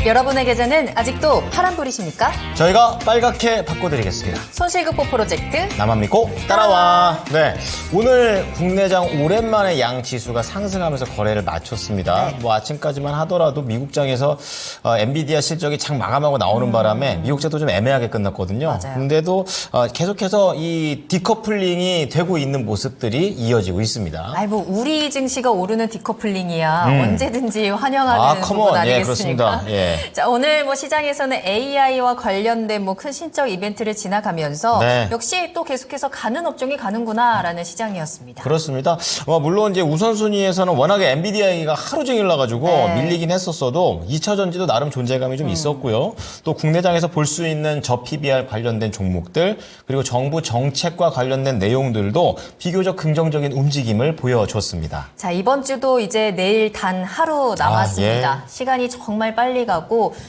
여러분의 계좌는 아직도 파란불이십니까? 저희가 빨갛게 바꿔드리겠습니다. 손실극복 프로젝트 나만 믿고 따라와. 네, 오늘 국내장 오랜만에 양 지수가 상승하면서 거래를 마쳤습니다. 네. 뭐 아침까지만 하더라도 미국장에서 엔비디아 실적이 장 마감하고 나오는 바람에 미국장도 좀 애매하게 끝났거든요. 맞아요. 근데도 계속해서 이 디커플링이 되고 있는 모습들이 이어지고 있습니다. 아이 뭐 우리 증시가 오르는 디커플링이야 언제든지 환영하는 부분 컴온. 예, 아니겠습니까? 그렇습니다. 예. 자, 오늘 뭐 시장에서는 AI와 관련된 뭐 큰 신적 이벤트를 지나가면서 네. 역시 또 계속해서 가는 업종이 가는구나라는 시장이었습니다. 그렇습니다. 물론 이제 우선순위에서는 워낙에 엔비디아가 하루 종일 나가지고 네. 밀리긴 했었어도 2차 전지도 나름 존재감이 좀 있었고요. 또 국내장에서 볼 수 있는 저 PBR 관련된 종목들 그리고 정부 정책과 관련된 내용들도 비교적 긍정적인 움직임을 보여줬습니다. 자, 이번 주도 이제 내일 단 하루 남았습니다. 예. 시간이 정말 빨리 가고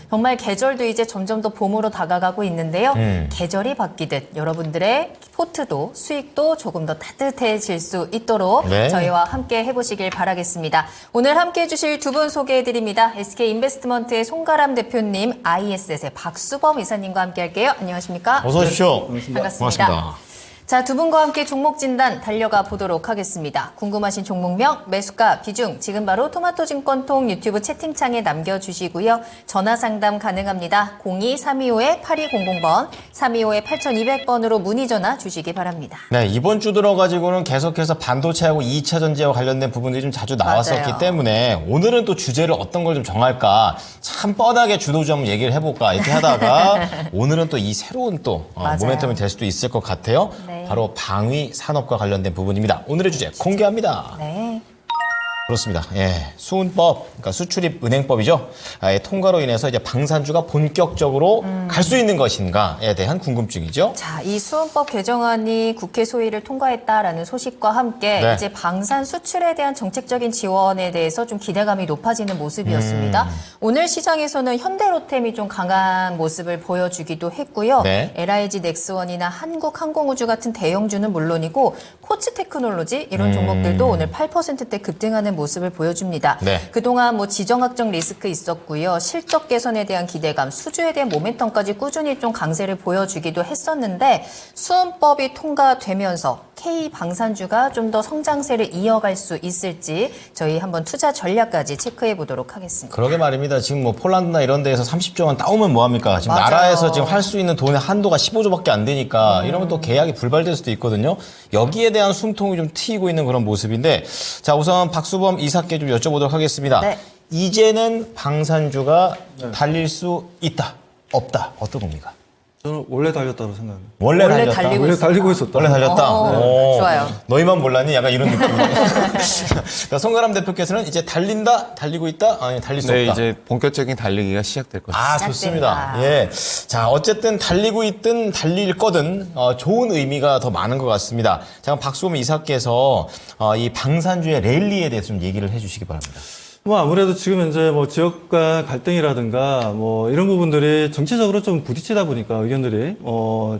정말 계절도 이제 점점 더 봄으로 다가가고 있는데요. 계절이 바뀌듯 여러분들의 포트도 수익도 조금 더 따뜻해질 수 있도록 네. 저희와 함께 해보시길 바라겠습니다. 오늘 함께 해주실 두 분 소개해드립니다. SK인베스트먼트의 송가람 대표님, ISS의 박수범 이사님과 함께 할게요. 안녕하십니까? 어서 오십시오. 반갑습니다. 고맙습니다. 자, 두 분과 함께 종목 진단 달려가 보도록 하겠습니다. 궁금하신 종목명, 매수가, 비중 지금 바로 토마토증권통 유튜브 채팅창에 남겨주시고요. 전화 상담 가능합니다. 02-325-8200번, 325-8200번으로 문의 전화 주시기 바랍니다. 네, 이번 주 들어가지고는 계속해서 반도체하고 2차 전지와 관련된 부분들이 좀 자주 나왔었기 맞아요. 때문에 오늘은 또 주제를 어떤 걸 좀 정할까 참 뻔하게 주도주 한번 얘기를 해볼까 이렇게 하다가 오늘은 또 이 새로운 또 맞아요. 모멘텀이 될 수도 있을 것 같아요. 네. 바로 방위 산업과 관련된 부분입니다. 오늘의 주제 공개합니다. 네. 그렇습니다. 예, 수은법, 그러니까 수출입 은행법이죠. 통과로 인해서 이제 방산주가 본격적으로 갈 수 있는 것인가에 대한 궁금증이죠. 자, 이 수원법 개정안이 국회 소위를 통과했다라는 소식과 함께 네. 이제 방산 수출에 대한 정책적인 지원에 대해서 좀 기대감이 높아지는 모습이었습니다. 오늘 시장에서는 현대로템이 좀 강한 모습을 보여주기도 했고요. 네. LIG 넥스원이나 한국항공우주 같은 대형주는 물론이고 코츠테크놀로지 이런 종목들도 오늘 8%대 급등하는 모습을 보여줍니다. 네. 그동안 뭐 지정학적 리스크 있었고요. 실적 개선에 대한 기대감, 수주에 대한 모멘텀까지 꾸준히 좀 강세를 보여주기도 했었는데 수은법이 통과되면서 K 방산주가 좀 더 성장세를 이어갈 수 있을지 저희 한번 투자 전략까지 체크해 보도록 하겠습니다. 그러게 말입니다. 지금 뭐 폴란드나 이런 데에서 30조만 따오면 뭐합니까? 지금 맞아요. 나라에서 지금 할 수 있는 돈의 한도가 15조밖에 안 되니까 이러면 또 계약이 불발될 수도 있거든요. 여기에 대한 숨통이 좀 트이고 있는 그런 모습인데 자 우선 박수범 이사께 좀 여쭤보도록 하겠습니다. 네. 이제는 방산주가 달릴 수 있다, 없다, 어떤 겁니까? 저는 원래 달렸다고 생각해요. 원래 달렸다. 달리고 원래 있었다. 달리고 있었다. 원래 달렸다. 오. 좋아요. 너희만 몰랐니? 약간 이런 느낌. 그러니까 송가람 대표께서는 이제 달린다, 달리고 있다, 아니 달릴 수 네, 없다. 이제 본격적인 달리기가 시작될 것입니다. 아, 시작된다. 좋습니다. 예. 자, 어쨌든 달리고 있든 달릴 거든 좋은 의미가 더 많은 것 같습니다. 자, 그럼 박수범 이사께서 이 방산주의 랠리에 대해서 좀 얘기를 해주시기 바랍니다. 뭐 아무래도 지금 현재 뭐 지역 간 갈등이라든가 뭐 이런 부분들이 정치적으로 좀 부딪히다 보니까 의견들이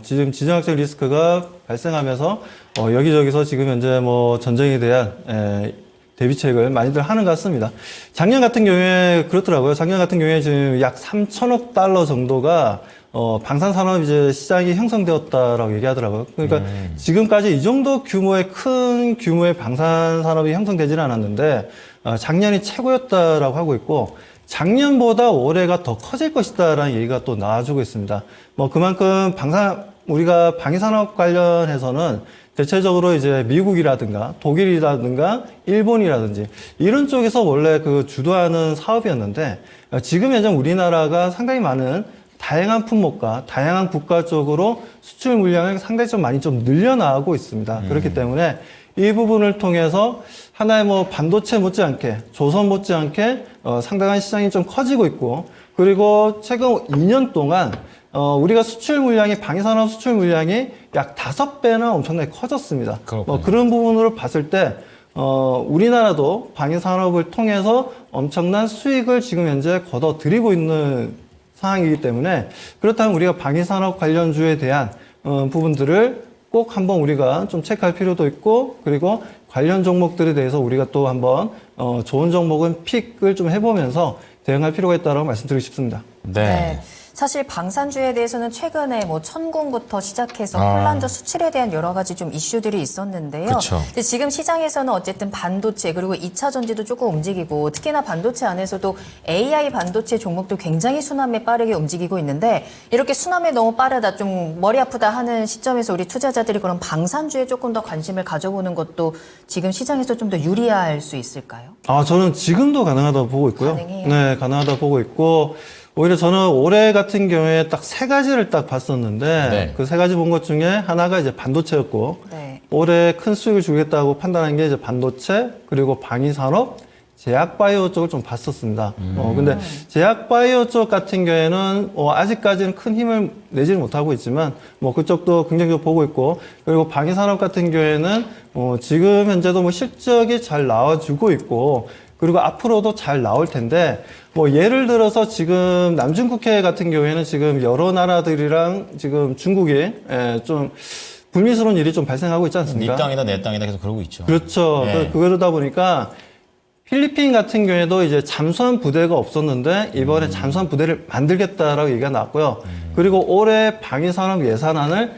지금 지정학적 리스크가 발생하면서 여기저기서 지금 현재 뭐 전쟁에 대한 대비책을 많이들 하는 것 같습니다. 작년 같은 경우에 그렇더라고요. 작년 같은 경우에 지금 약 3천억 달러 정도가 방산산업 이제 시장이 형성되었다라고 얘기하더라고요. 그러니까 지금까지 이 정도 규모의 큰 규모의 방산산업이 형성되지는 않았는데 작년이 최고였다라고 하고 있고 작년보다 올해가 더 커질 것이다라는 얘기가 또 나와주고 있습니다. 뭐 그만큼 우리가 방위산업 관련해서는 대체적으로 이제 미국이라든가 독일이라든가 일본이라든지 이런 쪽에서 원래 그 주도하는 사업이었는데 지금 현재 우리나라가 상당히 많은 다양한 품목과 다양한 국가 쪽으로 수출 물량을 상당히 좀 많이 좀 늘려나가고 있습니다. 그렇기 때문에 이 부분을 통해서 하나의 뭐 반도체 못지않게 조선 못지않게 상당한 시장이 좀 커지고 있고 그리고 최근 2년 동안 우리가 수출 물량이 방위산업 수출 물량이 약 5배나 엄청나게 커졌습니다. 그런 부분으로 봤을 때 우리나라도 방위산업을 통해서 엄청난 수익을 지금 현재 거둬들이고 있는 상황이기 때문에 그렇다면 우리가 방위산업 관련주에 대한 부분들을 꼭 한번 우리가 좀 체크할 필요도 있고, 그리고 관련 종목들에 대해서 우리가 또 한번 좋은 종목은 픽을 좀 해보면서 대응할 필요가 있다고 말씀드리고 싶습니다. 네. 사실 방산주에 대해서는 최근에 뭐 천궁부터 시작해서 폴란드 수출에 대한 여러 가지 좀 이슈들이 있었는데요. 그쵸. 근데 지금 시장에서는 어쨌든 반도체 그리고 2차 전지도 조금 움직이고 특히나 반도체 안에서도 AI 반도체 종목도 굉장히 순환매 빠르게 움직이고 있는데 이렇게 순환매 너무 빠르다 좀 머리 아프다 하는 시점에서 우리 투자자들이 그런 방산주에 조금 더 관심을 가져보는 것도 지금 시장에서 좀 더 유리할 수 있을까요? 저는 지금도 가능하다고 보고 있고요. 가능해요? 네, 가능하다고 보고 있고, 오히려 저는 올해 같은 경우에 딱 세 가지를 딱 봤었는데, 네. 그 세 가지 본 것 중에 하나가 이제 반도체였고, 네. 올해 큰 수익을 주겠다고 판단한 게 이제 반도체, 그리고 방위산업, 제약바이오 쪽을 좀 봤었습니다. 근데 제약바이오 쪽 같은 경우에는 아직까지는 큰 힘을 내지는 못하고 있지만, 그쪽도 긍정적으로 보고 있고, 그리고 방위산업 같은 경우에는 지금 현재도 실적이 잘 나와주고 있고, 그리고 앞으로도 잘 나올 텐데, 예를 들어서 지금 남중국해 같은 경우에는 지금 여러 나라들이랑 지금 중국이 좀 불미스러운 일이 좀 발생하고 있지 않습니까? 네 땅이다 내 땅이다 계속 그러고 있죠. 그렇죠. 네. 그러다 보니까 필리핀 같은 경우에도 이제 잠수함 부대가 없었는데 이번에 잠수함 부대를 만들겠다라고 얘기가 나왔고요. 그리고 올해 방위산업 예산안을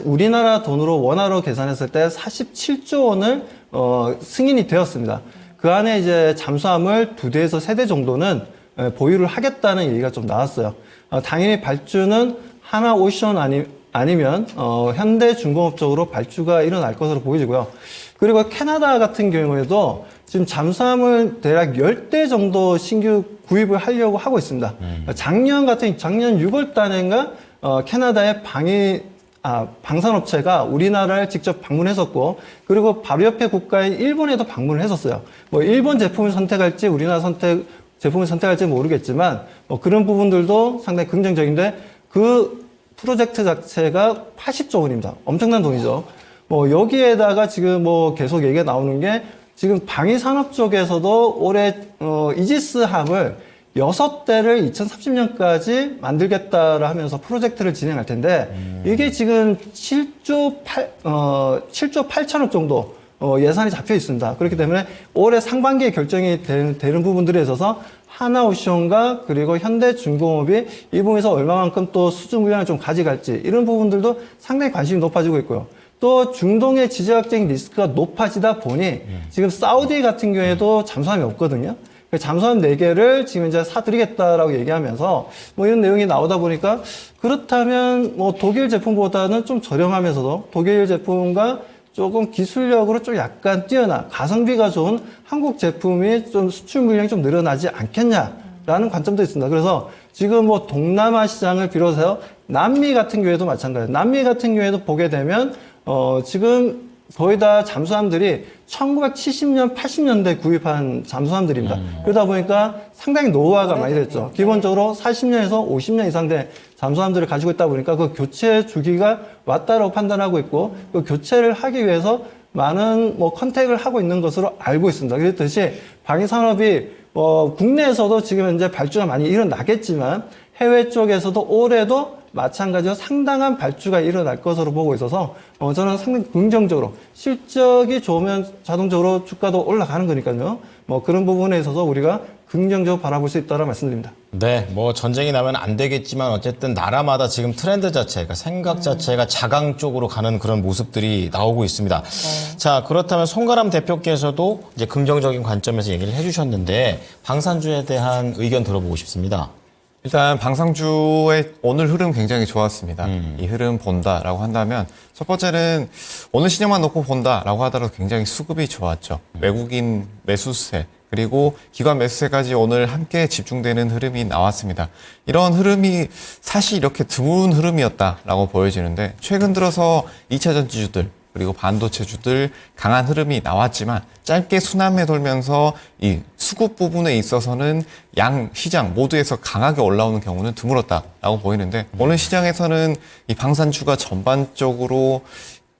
우리나라 돈으로 원화로 계산했을 때 47조 원을 승인이 되었습니다. 그 안에 이제 잠수함을 2대에서 3대 정도는 보유를 하겠다는 얘기가 좀 나왔어요. 당연히 발주는 하나오션 아니면 현대중공업 쪽으로 발주가 일어날 것으로 보여지고요. 그리고 캐나다 같은 경우에도 지금 잠수함을 대략 10대 정도 신규 구입을 하려고 하고 있습니다. 작년 6월 달인가 캐나다의 방산업체가 우리나라를 직접 방문했었고, 그리고 바로 옆에 국가인 일본에도 방문을 했었어요. 일본 제품을 선택할지 우리나라 제품을 선택할지 모르겠지만, 그런 부분들도 상당히 긍정적인데, 그 프로젝트 자체가 80조 원입니다. 엄청난 돈이죠. 여기에다가 지금 계속 얘기가 나오는 게, 지금 방위산업 쪽에서도 올해 이지스함을 6대를 2030년까지 만들겠다라 하면서 프로젝트를 진행할 텐데, 이게 지금 7조 8천억 정도 예산이 잡혀 있습니다. 그렇기 때문에 올해 상반기에 결정이 되는 부분들에 있어서 하나오션과 그리고 현대중공업이 이 부분에서 얼마만큼 또 수주 물량을 좀 가져갈지, 이런 부분들도 상당히 관심이 높아지고 있고요. 또 중동의 지정학적인 리스크가 높아지다 보니 지금 사우디 같은 경우에도 잠수함이 없거든요. 잠수함 4개를 지금 이제 사드리겠다라고 얘기하면서 이런 내용이 나오다 보니까, 그렇다면 독일 제품보다는 좀 저렴하면서도 독일 제품과 조금 기술력으로 좀 약간 뛰어난 가성비가 좋은 한국 제품이 좀 수출 물량이 좀 늘어나지 않겠냐라는 관점도 있습니다. 그래서 지금 동남아 시장을 비롯해서 남미 같은 경우에도 마찬가지예요. 남미 같은 경우에도 보게 되면 지금 거의 다 잠수함들이 1970년, 80년대 구입한 잠수함들입니다. 그러다 보니까 상당히 노후화가 많이 됐죠. 기본적으로 40년에서 50년 이상 된 잠수함들을 가지고 있다 보니까 그 교체 주기가 왔다라고 판단하고 있고, 그 교체를 하기 위해서 많은 컨택을 하고 있는 것으로 알고 있습니다. 그렇듯이 방위산업이 국내에서도 지금 현재 발주가 많이 일어나겠지만, 해외 쪽에서도 올해도 마찬가지로 상당한 발주가 일어날 것으로 보고 있어서 저는 상당히 긍정적으로, 실적이 좋으면 자동적으로 주가도 올라가는 거니까요. 그런 부분에 있어서 우리가 긍정적으로 바라볼 수 있다고 말씀드립니다. 네, 전쟁이 나면 안 되겠지만 어쨌든 나라마다 지금 트렌드 자체가, 생각 자체가 자강 쪽으로 가는 그런 모습들이 나오고 있습니다. 자, 그렇다면 송가람 대표께서도 이제 긍정적인 관점에서 얘기를 해주셨는데, 방산주에 대한 의견 들어보고 싶습니다. 일단 방산주의 오늘 흐름 굉장히 좋았습니다. 이 흐름 본다라고 한다면, 첫 번째는 오늘 시장만 놓고 본다라고 하더라도 굉장히 수급이 좋았죠. 외국인 매수세, 그리고 기관 매수세까지 오늘 함께 집중되는 흐름이 나왔습니다. 이런 흐름이 사실 이렇게 드문 흐름이었다라고 보여지는데, 최근 들어서 2차 전지주들, 그리고 반도체주들 강한 흐름이 나왔지만, 짧게 순환매 돌면서 이 수급 부분에 있어서는 양 시장 모두에서 강하게 올라오는 경우는 드물었다라고 보이는데, 오늘 시장에서는 이 방산주가 전반적으로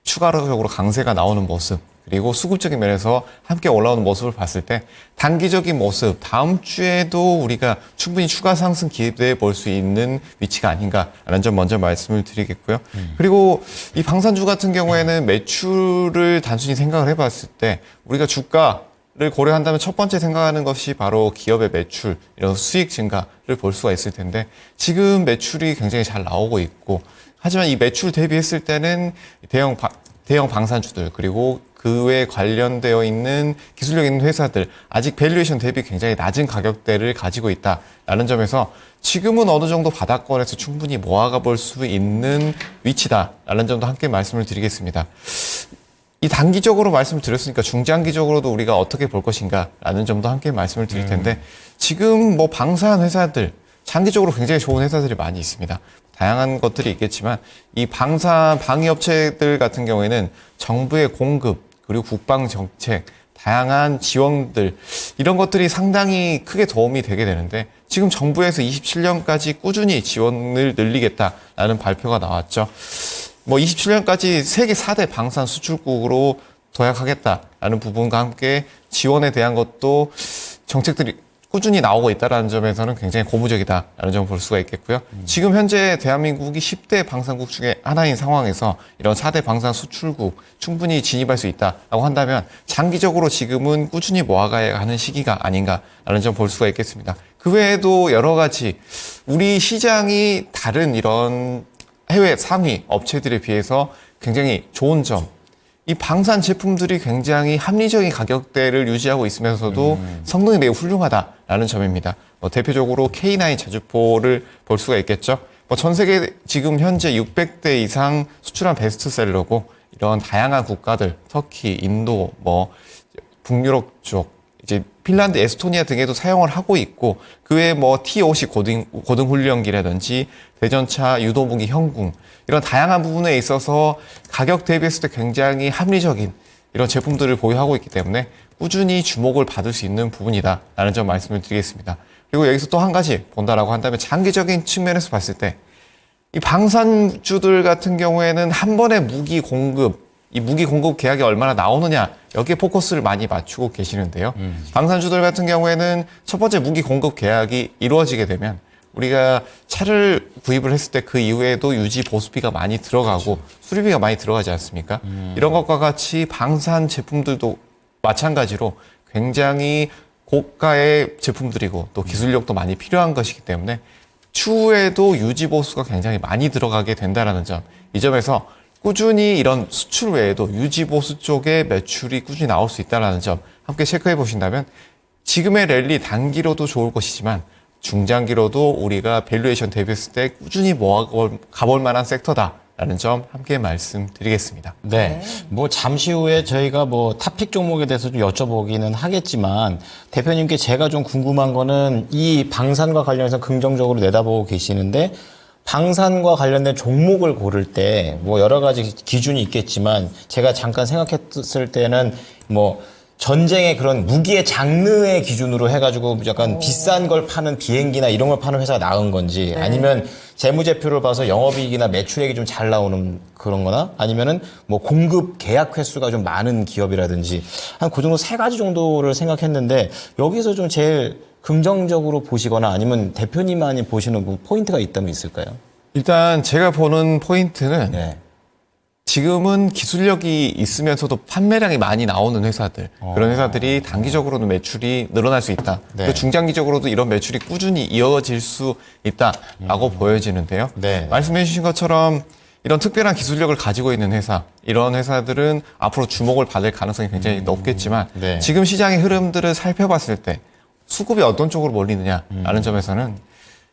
추가적으로 강세가 나오는 모습, 그리고 수급적인 면에서 함께 올라오는 모습을 봤을 때 단기적인 모습, 다음 주에도 우리가 충분히 추가 상승 기대해 볼 수 있는 위치가 아닌가라는 점 먼저 말씀을 드리겠고요. 그리고 이 방산주 같은 경우에는 매출을 단순히 생각을 해봤을 때 우리가 주가를 고려한다면 첫 번째 생각하는 것이 바로 기업의 매출, 이런 수익 증가를 볼 수가 있을 텐데 지금 매출이 굉장히 잘 나오고 있고 하지만 이 매출 대비했을 때는 대형 방산주들 그리고 그 외에 관련되어 있는 기술력 있는 회사들 아직 밸류에이션 대비 굉장히 낮은 가격대를 가지고 있다라는 점에서 지금은 어느 정도 바닥권에서 충분히 모아가 볼 수 있는 위치다라는 점도 함께 말씀을 드리겠습니다. 이 단기적으로 말씀을 드렸으니까 중장기적으로도 우리가 어떻게 볼 것인가라는 점도 함께 말씀을 드릴 텐데 지금 뭐 방산 회사들 장기적으로 굉장히 좋은 회사들이 많이 있습니다. 다양한 것들이 있겠지만 이 방위업체들 같은 경우에는 정부의 공급 그리고 국방 정책, 다양한 지원들 이런 것들이 상당히 크게 도움이 되게 되는데 지금 정부에서 27년까지 꾸준히 지원을 늘리겠다라는 발표가 나왔죠. 뭐 27년까지 세계 4대 방산 수출국으로 도약하겠다라는 부분과 함께 지원에 대한 것도 정책들이 꾸준히 나오고 있다는 점에서는 굉장히 고무적이다라는 점을 볼 수가 있겠고요. 지금 현재 대한민국이 10대 방산국 중에 하나인 상황에서 이런 4대 방산 수출국 충분히 진입할 수 있다라고 한다면 장기적으로 지금은 꾸준히 모아가야 하는 시기가 아닌가라는 점 볼 수가 있겠습니다. 그 외에도 여러 가지 우리 시장이 다른 이런 해외 상위 업체들에 비해서 굉장히 좋은 점, 이 방산 제품들이 굉장히 합리적인 가격대를 유지하고 있으면서도 성능이 매우 훌륭하다라는 점입니다. 대표적으로 K9 자주포를 볼 수가 있겠죠. 전 세계 지금 현재 600대 이상 수출한 베스트셀러고 이런 다양한 국가들, 터키, 인도, 북유럽 쪽, 이제 핀란드, 에스토니아 등에도 사용을 하고 있고 그 외에 T-50 고등훈련기라든지 대전차, 유도무기, 형궁 이런 다양한 부분에 있어서 가격 대비했을 때 굉장히 합리적인 이런 제품들을 보유하고 있기 때문에 꾸준히 주목을 받을 수 있는 부분이다라는 점 말씀을 드리겠습니다. 그리고 여기서 또 한 가지 본다라고 한다면 장기적인 측면에서 봤을 때 이 방산주들 같은 경우에는 한 번의 무기 공급, 이 무기 공급 계약이 얼마나 나오느냐 여기에 포커스를 많이 맞추고 계시는데요. 방산주들 같은 경우에는 첫 번째 무기 공급 계약이 이루어지게 되면 우리가 차를 구입을 했을 때 그 이후에도 유지 보수비가 많이 들어가고 수리비가 많이 들어가지 않습니까? 이런 것과 같이 방산 제품들도 마찬가지로 굉장히 고가의 제품들이고 또 기술력도 많이 필요한 것이기 때문에 추후에도 유지 보수가 굉장히 많이 들어가게 된다는 점, 이 점에서 꾸준히 이런 수출 외에도 유지 보수 쪽에 매출이 꾸준히 나올 수 있다는 점 함께 체크해 보신다면 지금의 랠리 단기로도 좋을 것이지만 중장기로도 우리가 밸류에이션 대비했을 때 꾸준히 가볼 만한 섹터다라는 점 함께 말씀드리겠습니다. 네. 잠시 후에 저희가 탑픽 종목에 대해서 좀 여쭤보기는 하겠지만 대표님께 제가 좀 궁금한 거는 이 방산과 관련해서 긍정적으로 내다보고 계시는데 방산과 관련된 종목을 고를 때 여러 가지 기준이 있겠지만 제가 잠깐 생각했을 때는 전쟁의 그런 무기의 장르의 기준으로 해가지고 약간 비싼 걸 파는 비행기나 이런 걸 파는 회사가 나은 건지 아니면 재무제표를 봐서 영업이익이나 매출액이 좀 잘 나오는 그런 거나 아니면은 공급 계약 횟수가 좀 많은 기업이라든지 한 그 정도 세 가지 정도를 생각했는데 여기서 좀 제일 긍정적으로 보시거나 아니면 대표님만이 보시는 포인트가 있다면 있을까요? 일단 제가 보는 포인트는 네. 지금은 기술력이 있으면서도 판매량이 많이 나오는 회사들, 그런 회사들이 단기적으로는 매출이 늘어날 수 있다. 네. 또 중장기적으로도 이런 매출이 꾸준히 이어질 수 있다라고 보여지는데요. 네. 말씀해 주신 것처럼 이런 특별한 기술력을 가지고 있는 회사, 이런 회사들은 앞으로 주목을 받을 가능성이 굉장히 높겠지만 네. 지금 시장의 흐름들을 살펴봤을 때 수급이 어떤 쪽으로 몰리느냐라는 점에서는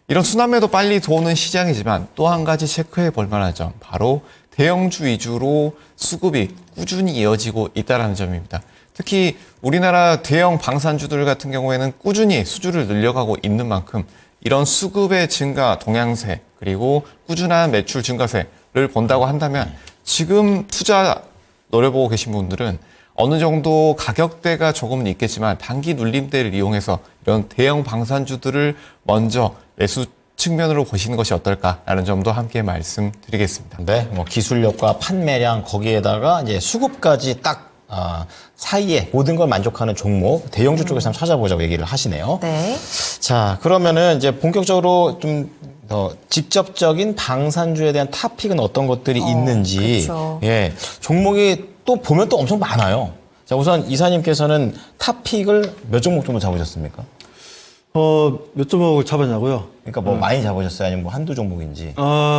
이런 순환매도 빨리 도는 시장이지만 또 한 가지 체크해 볼 만한 점, 바로 대형주 위주로 수급이 꾸준히 이어지고 있다는 점입니다. 특히 우리나라 대형 방산주들 같은 경우에는 꾸준히 수주를 늘려가고 있는 만큼 이런 수급의 증가 동향세 그리고 꾸준한 매출 증가세를 본다고 한다면 지금 투자 노려보고 계신 분들은 어느 정도 가격대가 조금은 있겠지만 단기 눌림대를 이용해서 이런 대형 방산주들을 먼저 매수 측면으로 보시는 것이 어떨까라는 점도 함께 말씀드리겠습니다. 네, 기술력과 판매량 거기에다가 이제 수급까지 딱 사이에 모든 걸 만족하는 종목 대형주 쪽에서 한번 찾아보자고 얘기를 하시네요. 네. 자, 그러면은 이제 본격적으로 좀 더 직접적인 방산주에 대한 탑픽은 어떤 것들이 있는지, 그쵸. 예, 종목이 또 보면 또 엄청 많아요. 자, 우선 이사님께서는 탑픽을 몇 종목 정도 잡으셨습니까? 몇 종목을 잡았냐고요? 그러니까 뭐 많이 잡으셨어요? 아니면 뭐 한두 종목인지?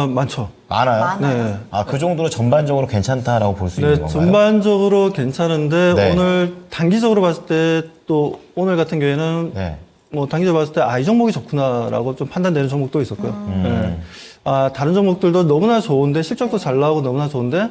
많죠. 많아요? 네. 그 정도로 전반적으로 괜찮다라고 볼 수 있는 네, 건가요? 전반적으로 괜찮은데 네. 오늘 단기적으로 봤을 때 또 오늘 같은 경우에는 네. 뭐 단기적으로 봤을 때 이 종목이 좋구나라고 좀 판단되는 종목도 있었고요. 네. 다른 종목들도 너무나 좋은데 실적도 잘 나오고 너무나 좋은데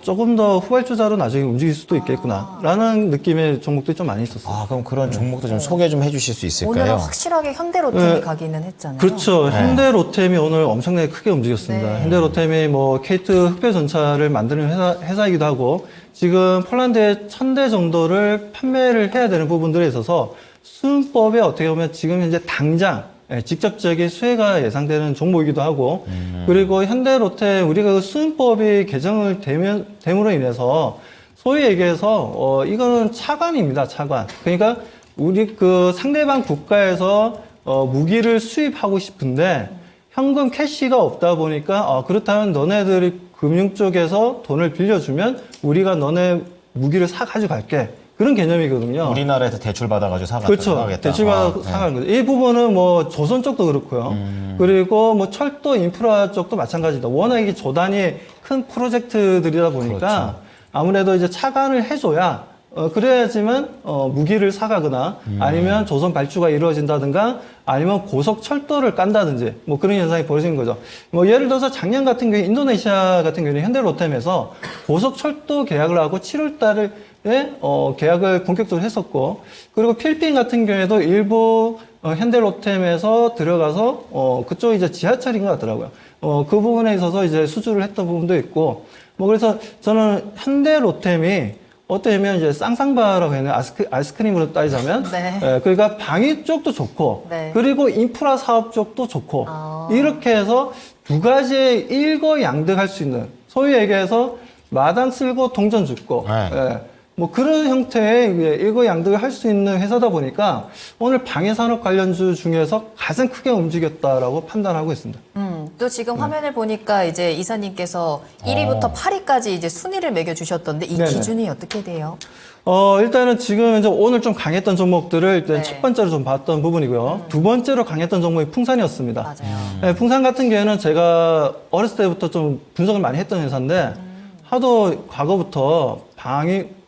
조금 더 후발주자로 나중에 움직일 수도 있겠구나라는 느낌의 종목들이 좀 많이 있었어요. 그럼 그런 종목도 좀 소개 좀 해주실 수 있을까요? 오늘은 확실하게 현대로템이 가기는 했잖아요. 그렇죠. 현대로템이 오늘 엄청나게 크게 움직였습니다. 네. 현대로템이 뭐 K2 흑별전차를 만드는 회사이기도 하고 지금 폴란드에 1000대 정도를 판매를 해야 되는 부분들에 있어서 수은법에 어떻게 보면 지금 현재 당장 직접적인 수혜가 예상되는 종목이기도 하고 그리고 현대로템 우리가 그 수은법이 개정을 됨으로 인해서 소위 얘기해서 이거는 차관입니다. 차관. 그러니까 우리 그 상대방 국가에서 무기를 수입하고 싶은데 현금 캐시가 없다 보니까 그렇다면 너네들이 금융 쪽에서 돈을 빌려주면 우리가 너네 무기를 사 가지고 갈게. 그런 개념이거든요. 우리나라에서 대출 받아가지고 사가겠다. 그렇죠. 대출받아서 사가는 거죠. 이 부분은 뭐 조선 쪽도 그렇고요. 그리고 뭐 철도 인프라 쪽도 마찬가지다. 워낙 이게 조단위 큰 프로젝트들이다 보니까 그렇죠. 아무래도 이제 차관을 해줘야 그래야지만 무기를 사가거나 아니면 조선 발주가 이루어진다든가 아니면 고속 철도를 깐다든지 뭐 그런 현상이 벌어지는 거죠. 뭐 예를 들어서 작년 같은 경우에 인도네시아 같은 경우에는 현대로템에서 고속 철도 계약을 하고 7월 달에 계약을 본격적으로 했었고 그리고 필리핀 같은 경우에도 일부 현대로템에서 들어가서 그쪽 이제 지하철인 것 같더라고요. 그 부분에 있어서 이제 수주를 했던 부분도 있고 뭐 그래서 저는 현대로템이 어떻게 보면 이제 쌍쌍바라고 해야 되나 아이스크림으로 따지자면 네. 그러니까 방위 쪽도 좋고 네. 그리고 인프라 사업 쪽도 좋고 이렇게 해서 두 가지의 일거양득할 수 있는 소위 얘기해서 마당 쓸고 동전 줍고 네. 뭐 그런 형태의 일거양득을 할 수 있는 회사다 보니까 오늘 방해산업 관련주 중에서 가장 크게 움직였다라고 판단하고 있습니다. 또 지금 화면을 보니까 이제 이사님께서 1위부터 8위까지 이제 순위를 매겨주셨던데 이 네네. 기준이 어떻게 돼요? 일단은 지금 이제 오늘 좀 강했던 종목들을 일단 네. 첫 번째로 좀 봤던 부분이고요. 두 번째로 강했던 종목이 풍산이었습니다. 맞아요. 네, 풍산 같은 경우에는 제가 어렸을 때부터 좀 분석을 많이 했던 회사인데 하도 과거부터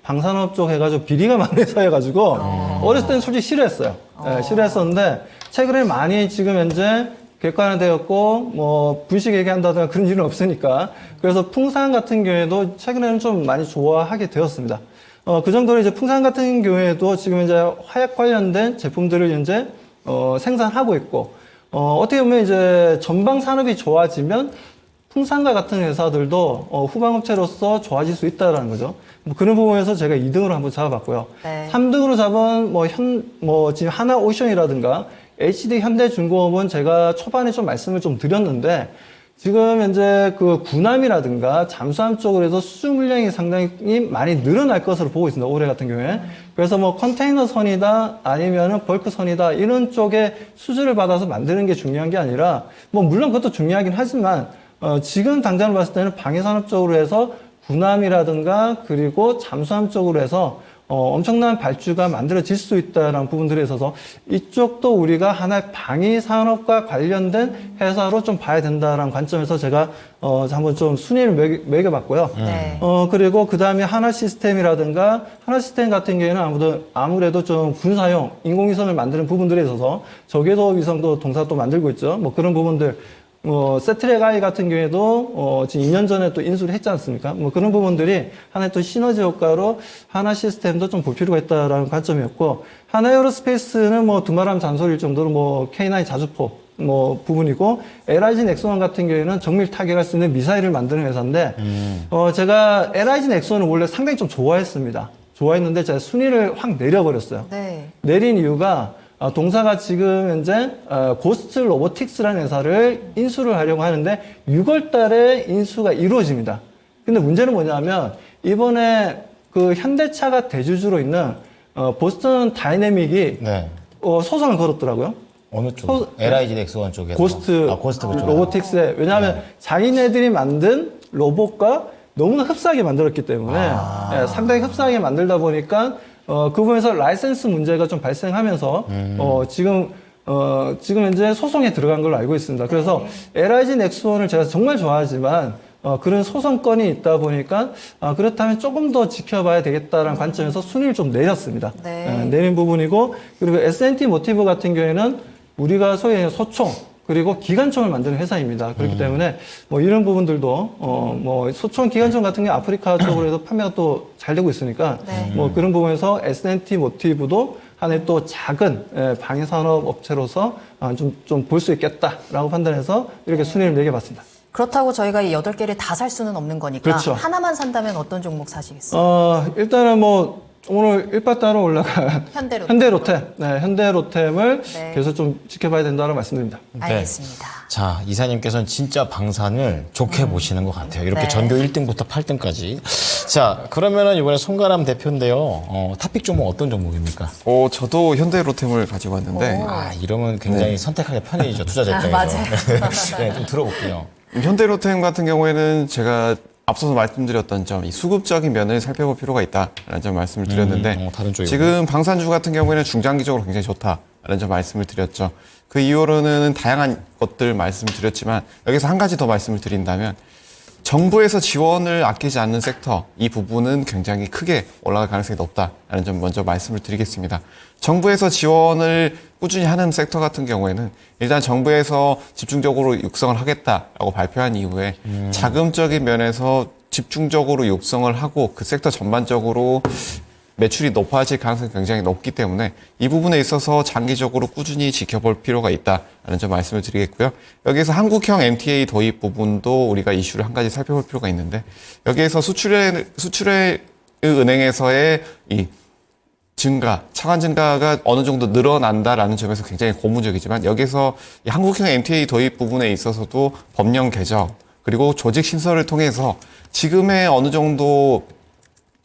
방산업 쪽 해가지고 비리가 많은 회사여가지고 어렸을 때는 솔직히 싫어했어요. 네, 싫어했었는데 최근에 많이 지금 현재 객관화되었고 뭐 분식 얘기한다든가 그런 일은 없으니까 그래서 풍산 같은 경우에도 최근에는 좀 많이 좋아하게 되었습니다. 그 정도로 이제 풍산 같은 경우에도 지금 이제 화약 관련된 제품들을 현재 생산하고 있고 어떻게 보면 이제 전방 산업이 좋아지면 풍산과 같은 회사들도 후방업체로서 좋아질 수 있다라는 거죠. 뭐 그런 부분에서 제가 2등으로 한번 잡아봤고요. 네. 3등으로 잡은 지금 하나오션이라든가 HD 현대중공업은 제가 초반에 좀 말씀을 좀 드렸는데 지금 현재 그 군함이라든가 잠수함 쪽으로 해서 수주 물량이 상당히 많이 늘어날 것으로 보고 있습니다. 올해 같은 경우에. 그래서 뭐 컨테이너 선이다 아니면은 벌크 선이다 이런 쪽에 수주를 받아서 만드는 게 중요한 게 아니라 뭐 물론 그것도 중요하긴 하지만 지금 당장을 봤을 때는 방해산업 쪽으로 해서 군함이라든가 그리고 잠수함 쪽으로 해서 엄청난 발주가 만들어질 수 있다는 부분들에 있어서 이쪽도 우리가 하나의 방위 산업과 관련된 회사로 좀 봐야 된다는 관점에서 제가 한번 좀 순위를 매겨봤고요. 네. 그리고 그 다음에 하나시스템이라든가 하나시스템 같은 경우에는 아무래도 좀 군사용 인공위성을 만드는 부분들에 있어서 저궤도 위성도 동사도 만들고 있죠. 뭐 그런 부분들. 세트랙 아이 같은 경우에도, 지금 2년 전에 또 인수를 했지 않습니까? 뭐 그런 부분들이 하나의 또 시너지 효과로 하나 시스템도 좀 볼 필요가 있다라는 관점이었고, 하나 에어로스페이스는 뭐 두말하면 잔소리일 정도로 뭐 K9 자주포, 뭐 부분이고, LIG 넥소원 같은 경우에는 정밀 타격할 수 있는 미사일을 만드는 회사인데, 제가 LIG 넥소원을 원래 상당히 좀 좋아했습니다. 좋아했는데 제가 순위를 확 내려버렸어요. 네. 내린 이유가 동사가 지금 현재 고스트 로보틱스라는 회사를 인수를 하려고 하는데 6월 달에 인수가 이루어집니다. 근데 문제는 뭐냐면 이번에 그 현대차가 대주주로 있는 보스턴 다이내믹이 네. 소송을 걸었더라고요. 어느 쪽? LIG 넥스원 쪽에서. 고스트 그쪽. 로보틱스에. 왜냐하면 자기네들이 만든 로봇과 너무나 흡사하게 만들었기 때문에 예, 상당히 흡사하게 만들다 보니까 그 부분에서 라이센스 문제가 좀 발생하면서 지금 현재 소송에 들어간 걸로 알고 있습니다. 그래서 LIG 넥스원을 제가 정말 좋아하지만 그런 소송건이 있다 보니까 그렇다면 조금 더 지켜봐야 되겠다라는 관점에서 순위를 좀 내렸습니다. 네. 내린 부분이고, 그리고 S&T 모티브 같은 경우에는 우리가 소위 얘기하는 소총 그리고 기관총을 만드는 회사입니다. 그렇기 때문에 뭐 이런 부분들도 뭐 소총 기관총 같은 게 아프리카 쪽으로 해서 판매가 또 잘 되고 있으니까 네. 뭐 그런 부분에서 S&T 모티브도 하나의 또 작은 방위산업 업체로서 좀 볼 수 있겠다라고 판단해서 이렇게 순위를 매겨봤습니다. 그렇다고 저희가 이 8개를 다 살 수는 없는 거니까 그렇죠. 하나만 산다면 어떤 종목 사시겠어요? 일단은 뭐 오늘 일바 따로 올라간 현대로템, 현대로템을 네. 계속 좀 지켜봐야 된다고 말씀드립니다. 알겠습니다. 자, 이사님께서는 진짜 방산을 좋게 보시는 것 같아요. 이렇게 네. 전교 1등부터 8등까지. 자, 그러면은 이번에 송가람 대표인데요. 탑픽 종목 어떤 종목입니까? 저도 현대로템을 가지고 왔는데 이러면 굉장히 선택하기 편해지죠. 투자자 입장에서. 맞아요. 네, 좀 들어볼게요. 현대로템 같은 경우에는 제가 앞서서 말씀드렸던 점, 이 수급적인 면을 살펴볼 필요가 있다라는 점 말씀을 드렸는데 다른 쪽이군요. 지금 방산주 같은 경우에는 중장기적으로 굉장히 좋다라는 점 말씀을 드렸죠. 그 이후로는 다양한 것들 말씀을 드렸지만 여기서 한 가지 더 말씀을 드린다면 정부에서 지원을 아끼지 않는 섹터, 이 부분은 굉장히 크게 올라갈 가능성이 높다라는 점 먼저 말씀을 드리겠습니다. 정부에서 지원을 꾸준히 하는 섹터 같은 경우에는 일단 정부에서 집중적으로 육성을 하겠다라고 발표한 이후에 자금적인 면에서 집중적으로 육성을 하고 그 섹터 전반적으로 매출이 높아질 가능성이 굉장히 높기 때문에 이 부분에 있어서 장기적으로 꾸준히 지켜볼 필요가 있다라는 점 말씀을 드리겠고요. 여기에서 한국형 MTA 도입 부분도 우리가 이슈를 한 가지 살펴볼 필요가 있는데 여기에서 수출의 은행에서의 이 증가, 차관 증가가 어느 정도 늘어난다라는 점에서 굉장히 고무적이지만 여기서 이 한국형 MTA 도입 부분에 있어서도 법령 개정 그리고 조직 신설을 통해서 지금의 어느 정도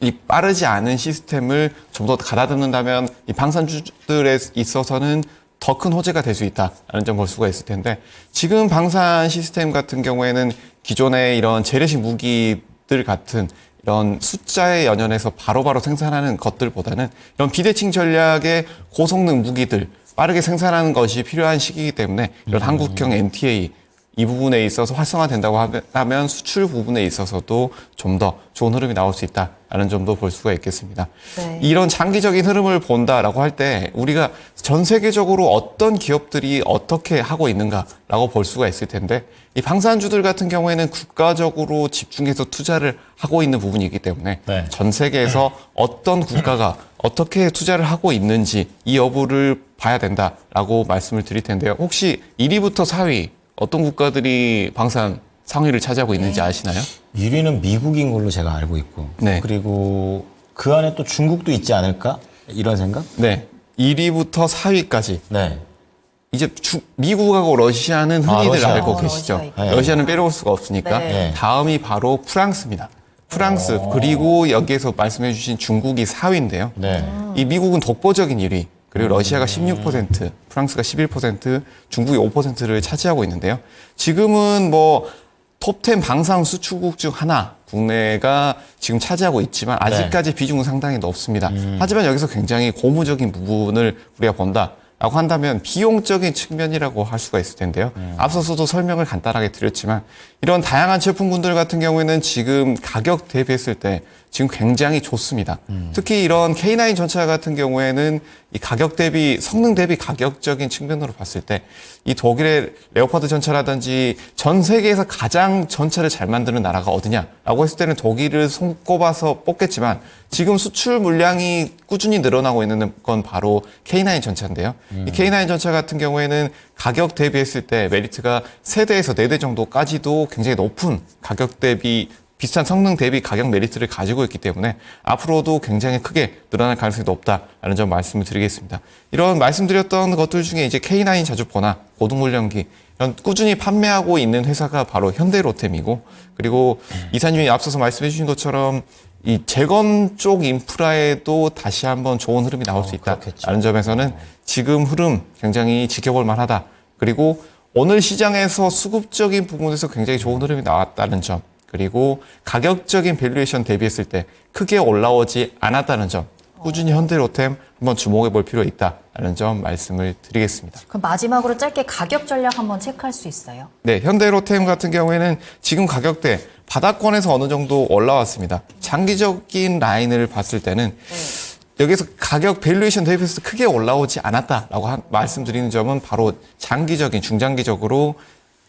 이 빠르지 않은 시스템을 좀 더 가다듬는다면 이 방산주들에 있어서는 더 큰 호재가 될 수 있다라는 점 볼 수가 있을 텐데 지금 방산 시스템 같은 경우에는 기존의 이런 재래식 무기들 같은 이런 숫자에 연연해서 바로바로 생산하는 것들보다는 이런 비대칭 전략의 고성능 무기들 빠르게 생산하는 것이 필요한 시기이기 때문에 이런 한국형 MTA 이 부분에 있어서 활성화된다고 하면 수출 부분에 있어서도 좀 더 좋은 흐름이 나올 수 있다라는 점도 볼 수가 있겠습니다. 네. 이런 장기적인 흐름을 본다라고 할 때 우리가 전 세계적으로 어떤 기업들이 어떻게 하고 있는가라고 볼 수가 있을 텐데 이 방산주들 같은 경우에는 국가적으로 집중해서 투자를 하고 있는 부분이기 때문에 네. 전 세계에서 어떤 국가가 어떻게 투자를 하고 있는지 이 여부를 봐야 된다라고 말씀을 드릴 텐데요. 혹시 1위부터 4위 어떤 국가들이 방산 상위를 차지하고 있는지 아시나요? 1위는 미국인 걸로 제가 알고 있고. 네. 그리고 그 안에 또 중국도 있지 않을까? 이런 생각? 네. 1위부터 4위까지. 네. 이제 미국하고 러시아는 흔히들 러시아. 알고 계시죠. 러시아 있고. 네. 러시아는 빼놓을 수가 없으니까. 네. 다음이 바로 프랑스입니다. 프랑스. 그리고 여기에서 말씀해 주신 중국이 4위인데요. 네. 이 미국은 독보적인 1위. 그리고 러시아가 16%, 프랑스가 11%, 중국이 5%를 차지하고 있는데요. 지금은 뭐 톱10 방산 수출국 중 하나 국내가 지금 차지하고 있지만 아직까지 비중은 상당히 높습니다. 하지만 여기서 굉장히 고무적인 부분을 우리가 본다라고 한다면 비용적인 측면이라고 할 수가 있을 텐데요. 앞서서도 설명을 간단하게 드렸지만 이런 다양한 제품군들 같은 경우에는 지금 가격 대비했을 때 지금 굉장히 좋습니다. 특히 이런 K9 전차 같은 경우에는 이 가격 대비, 성능 대비 가격적인 측면으로 봤을 때 이 독일의 레오파드 전차라든지 전 세계에서 가장 전차를 잘 만드는 나라가 어디냐라고 했을 때는 독일을 손꼽아서 뽑겠지만 지금 수출 물량이 꾸준히 늘어나고 있는 건 바로 K9 전차인데요. 이 K9 전차 같은 경우에는 가격 대비했을 때 메리트가 3대에서 4대 정도까지도 굉장히 높은 가격 대비 비슷한 성능 대비 가격 메리트를 가지고 있기 때문에 앞으로도 굉장히 크게 늘어날 가능성이 높다라는 점 말씀을 드리겠습니다. 이런 말씀드렸던 것들 중에 이제 K9 자주포나 고등물량기 이런 꾸준히 판매하고 있는 회사가 바로 현대로템이고 그리고 이사님이 앞서서 말씀해 주신 것처럼 이 재건 쪽 인프라에도 다시 한번 좋은 흐름이 나올 수 있다라는 점에서는 지금 흐름 굉장히 지켜볼 만하다. 그리고 오늘 시장에서 수급적인 부분에서 굉장히 좋은 흐름이 나왔다는 점, 그리고 가격적인 밸류에이션 대비했을 때 크게 올라오지 않았다는 점, 꾸준히 현대로템 한번 주목해 볼 필요가 있다라는 점 말씀을 드리겠습니다. 그럼 마지막으로 짧게 가격 전략 한번 체크할 수 있어요? 네, 현대로템 같은 경우에는 지금 가격대 바닥권에서 어느 정도 올라왔습니다. 장기적인 라인을 봤을 때는 여기서 가격 밸류에이션 대비해서 크게 올라오지 않았다라고 말씀드리는 점은 바로 장기적인, 중장기적으로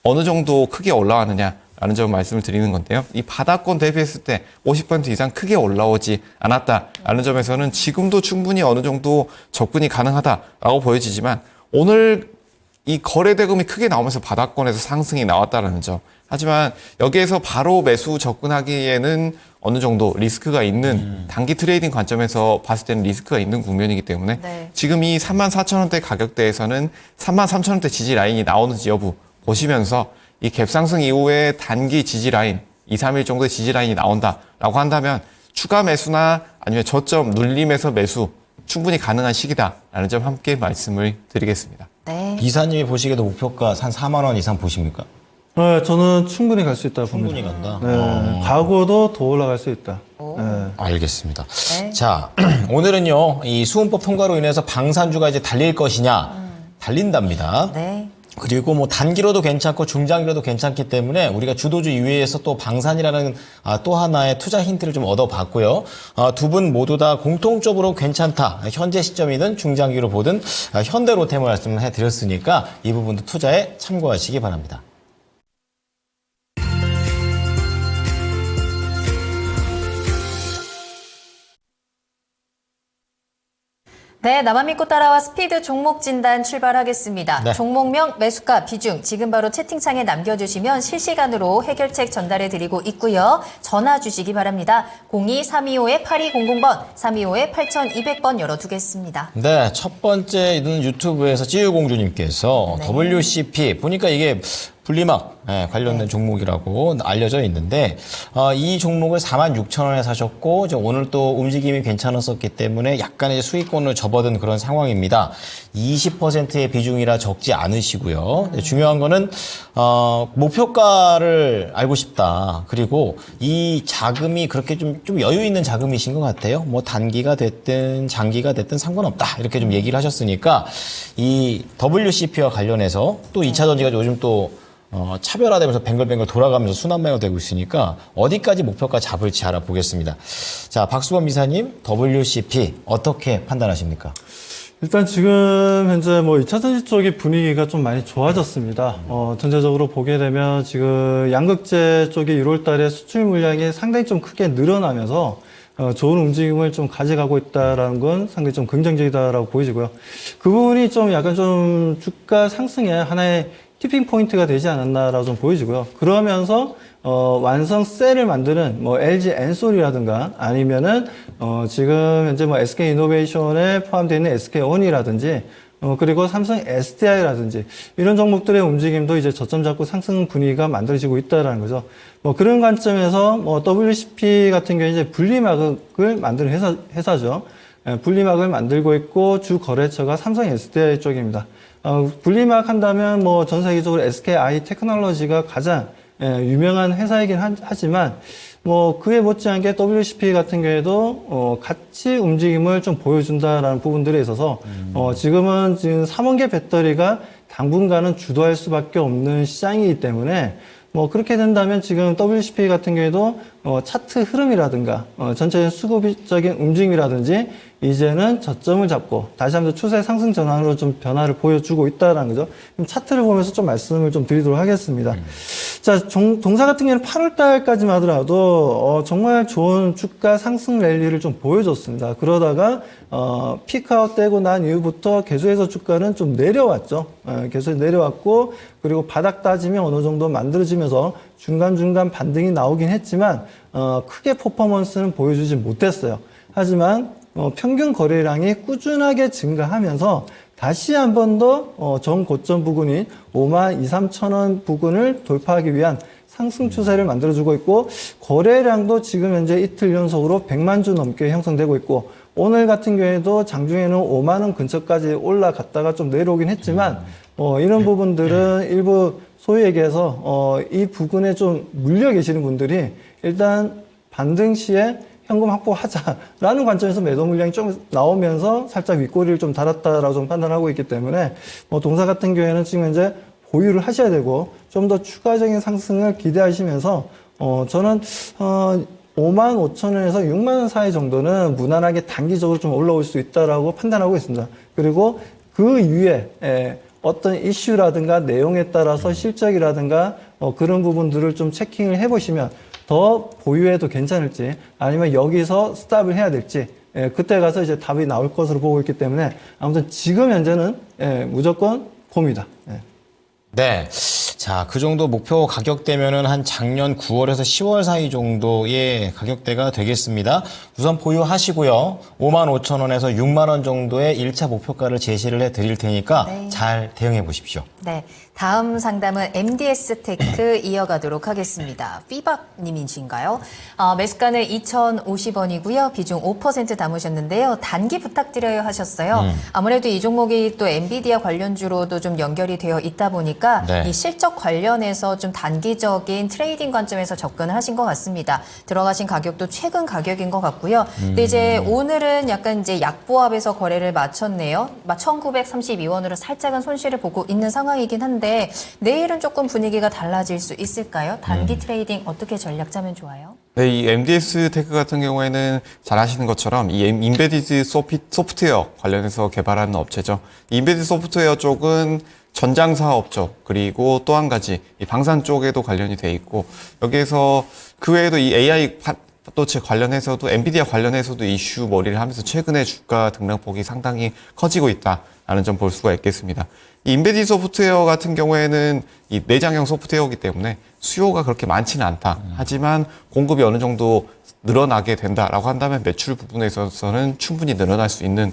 어느 정도 크게 올라왔느냐라는 점 말씀을 드리는 건데요. 이 바닥권 대비했을 때 50% 이상 크게 올라오지 않았다라는 점에서는 지금도 충분히 어느 정도 접근이 가능하다라고 보여지지만 오늘 이 거래 대금이 크게 나오면서 바닥권에서 상승이 나왔다라는 점. 하지만 여기에서 바로 매수 접근하기에는 어느 정도 리스크가 있는 단기 트레이딩 관점에서 봤을 때는 리스크가 있는 국면이기 때문에 네. 지금 이 34,000원대 가격대에서는 33,000원대 지지 라인이 나오는지 여부 보시면서 이 갭 상승 이후에 단기 지지 라인 2, 3일 정도의 지지 라인이 나온다라고 한다면 추가 매수나 아니면 저점 눌림에서 매수 충분히 가능한 시기다라는 점 함께 말씀을 드리겠습니다. 네. 이사님이 보시기에도 목표가 한 4만 원 이상 보십니까? 네, 저는 충분히 갈 수 있다 봅니다. 충분히 간다. 네, 가고도 더 올라갈 수 있다. 네. 알겠습니다. 네. 자, 오늘은요, 이 수은법 통과로 인해서 방산주가 이제 달릴 것이냐, 달린답니다. 네. 그리고 뭐 단기로도 괜찮고 중장기로도 괜찮기 때문에 우리가 주도주 이외에서 또 방산이라는 또 하나의 투자 힌트를 좀 얻어봤고요. 두 분 모두 다 공통적으로 괜찮다. 현재 시점이든 중장기로 보든 현대로템을 말씀을 해드렸으니까 이 부분도 투자에 참고하시기 바랍니다. 네, 나만 믿고 따라와 스피드 종목 진단 출발하겠습니다. 네. 종목명, 매수가, 비중 지금 바로 채팅창에 남겨주시면 실시간으로 해결책 전달해드리고 있고요. 전화 주시기 바랍니다. 02-325-8200번, 325-8200번 열어두겠습니다. 네, 첫 번째는 유튜브에서 찌유공주님께서 네. WCP 보니까 이게 분리막 관련된 종목이라고 알려져 있는데 이 종목을 46,000원에 사셨고 이제 오늘 또 움직임이 괜찮았었기 때문에 약간의 수익권을 접어든 그런 상황입니다. 20%의 비중이라 적지 않으시고요. 중요한 거는 목표가를 알고 싶다. 그리고 이 자금이 그렇게 좀 여유 있는 자금이신 것 같아요. 뭐 단기가 됐든 장기가 됐든 상관없다. 이렇게 좀 얘기를 하셨으니까 이 WCP와 관련해서 또 2차 전지가 요즘 또 차별화되면서 뱅글뱅글 돌아가면서 순환매가 되고 있으니까 어디까지 목표가 잡을지 알아보겠습니다. 자, 박수범 이사님, WCP 어떻게 판단하십니까? 일단 지금 현재 뭐 2차 전지 쪽의 분위기가 좀 많이 좋아졌습니다. 전체적으로 보게 되면 지금 양극재 쪽이 1월 달에 수출 물량이 상당히 좀 크게 늘어나면서 좋은 움직임을 좀 가져가고 있다라는 건 상당히 좀 긍정적이다라고 보이고요. 그 부분이 좀 약간 좀 주가 상승의 하나의 티핑 포인트가 되지 않았나라고 좀 보여지고요. 그러면서 완성 셀을 만드는 뭐 LG 엔솔이라든가 아니면은 지금 현재 뭐 SK 이노베이션에 포함되어 있는 SK온이라든지 그리고 삼성 SDI라든지 이런 종목들의 움직임도 이제 저점 잡고 상승 분위기가 만들어지고 있다라는 거죠. 뭐 그런 관점에서 뭐 WCP 같은 경우에 이제 분리막을 만드는 회사죠. 분리막을 만들고 있고 주 거래처가 삼성 SDI 쪽입니다. 분리막 한다면 뭐 전 세계적으로 SKI 테크놀로지가 가장 유명한 회사이긴 하지만 뭐 그에 못지않게 WCP 같은 경우에도 같이 움직임을 좀 보여준다라는 부분들에 있어서 지금 3원계 배터리가 당분간은 주도할 수밖에 없는 시장이기 때문에 뭐 그렇게 된다면 지금 WCP 같은 경우에도 차트 흐름이라든가 전체적인 수급적인 움직임이라든지 이제는 저점을 잡고 다시 한번 추세 상승 전환으로 좀 변화를 보여주고 있다는 거죠. 그럼 차트를 보면서 좀 말씀을 좀 드리도록 하겠습니다. 자, 동사 같은 경우는 8월 달까지만 하더라도 정말 좋은 주가 상승 랠리를 좀 보여줬습니다. 그러다가 피크아웃 되고 난 이후부터 계속해서 주가는 좀 내려왔죠. 계속 내려왔고 그리고 바닥 따지면 어느 정도 만들어지면서 중간중간 반등이 나오긴 했지만 크게 퍼포먼스는 보여주지 못했어요. 하지만 평균 거래량이 꾸준하게 증가하면서 다시 한 번 더 전 고점 부근인 52,000, 3,000원 부근을 돌파하기 위한 상승 추세를 만들어주고 있고 거래량도 지금 현재 이틀 연속으로 100만 주 넘게 형성되고 있고 오늘 같은 경우에도 장중에는 5만 원 근처까지 올라갔다가 좀 내려오긴 했지만 이런 부분들은 일부 소위 얘기해서 이 부근에 좀 물려 계시는 분들이 일단 반등 시에 현금 확보하자라는 관점에서 매도 물량이 좀 나오면서 살짝 윗꼬리를 좀 달았다라고 좀 판단하고 있기 때문에 동사 같은 경우에는 지금 현재 보유를 하셔야 되고 좀 더 추가적인 상승을 기대하시면서 저는 5만 5천 원에서 6만 원 사이 정도는 무난하게 단기적으로 좀 올라올 수 있다라고 판단하고 있습니다. 그리고 그 이후에 어떤 이슈라든가 내용에 따라서 실적이라든가 그런 부분들을 좀 체킹을 해보시면 더 보유해도 괜찮을지 아니면 여기서 스탑을 해야 될지 그때 가서 이제 답이 나올 것으로 보고 있기 때문에 아무튼 지금 현재는 무조건 곰이다. 네. 자, 그 정도 목표 가격대면은 한 작년 9월에서 10월 사이 정도의 가격대가 되겠습니다. 우선 보유하시고요. 5만 5천 원에서 6만 원 정도의 1차 목표가를 제시를 해 드릴 테니까 네. 잘 대응해 보십시오. 네. 다음 상담은 MDS 테크 이어가도록 하겠습니다. 삐박님이신가요? 매수가는 2,050원이고요. 비중 5% 담으셨는데요. 단기 부탁드려요 하셨어요. 아무래도 이 종목이 또 엔비디아 관련주로도 좀 연결이 되어 있다 보니까 네. 이 실적 관련해서 좀 단기적인 트레이딩 관점에서 접근을 하신 것 같습니다. 들어가신 가격도 최근 가격인 것 같고요. 근데 이제 오늘은 약간 이제 약보합에서 거래를 마쳤네요. 1,932원으로 살짝은 손실을 보고 있는 상황이긴 한데 내일은 조금 분위기가 달라질 수 있을까요? 단기 트레이딩 어떻게 전략 짜면 좋아요? 네, 이 MDS 테크 같은 경우에는 잘 아시는 것처럼 이 인베디드 소프트웨어 관련해서 개발하는 업체죠. 이 인베디드 소프트웨어 쪽은 전장 사업 쪽 그리고 또 한 가지 이 방산 쪽에도 관련이 돼 있고 여기에서 그 외에도 이 AI 반도체 관련해서도 엔비디아 관련해서도 이슈 머리를 하면서 최근에 주가 등락폭이 상당히 커지고 있다라는 점 볼 수가 있겠습니다. 이 인베디드 소프트웨어 같은 경우에는 이 내장형 소프트웨어이기 때문에 수요가 그렇게 많지는 않다. 하지만 공급이 어느 정도 늘어나게 된다라고 한다면 매출 부분에 있어서는 충분히 늘어날 수 있는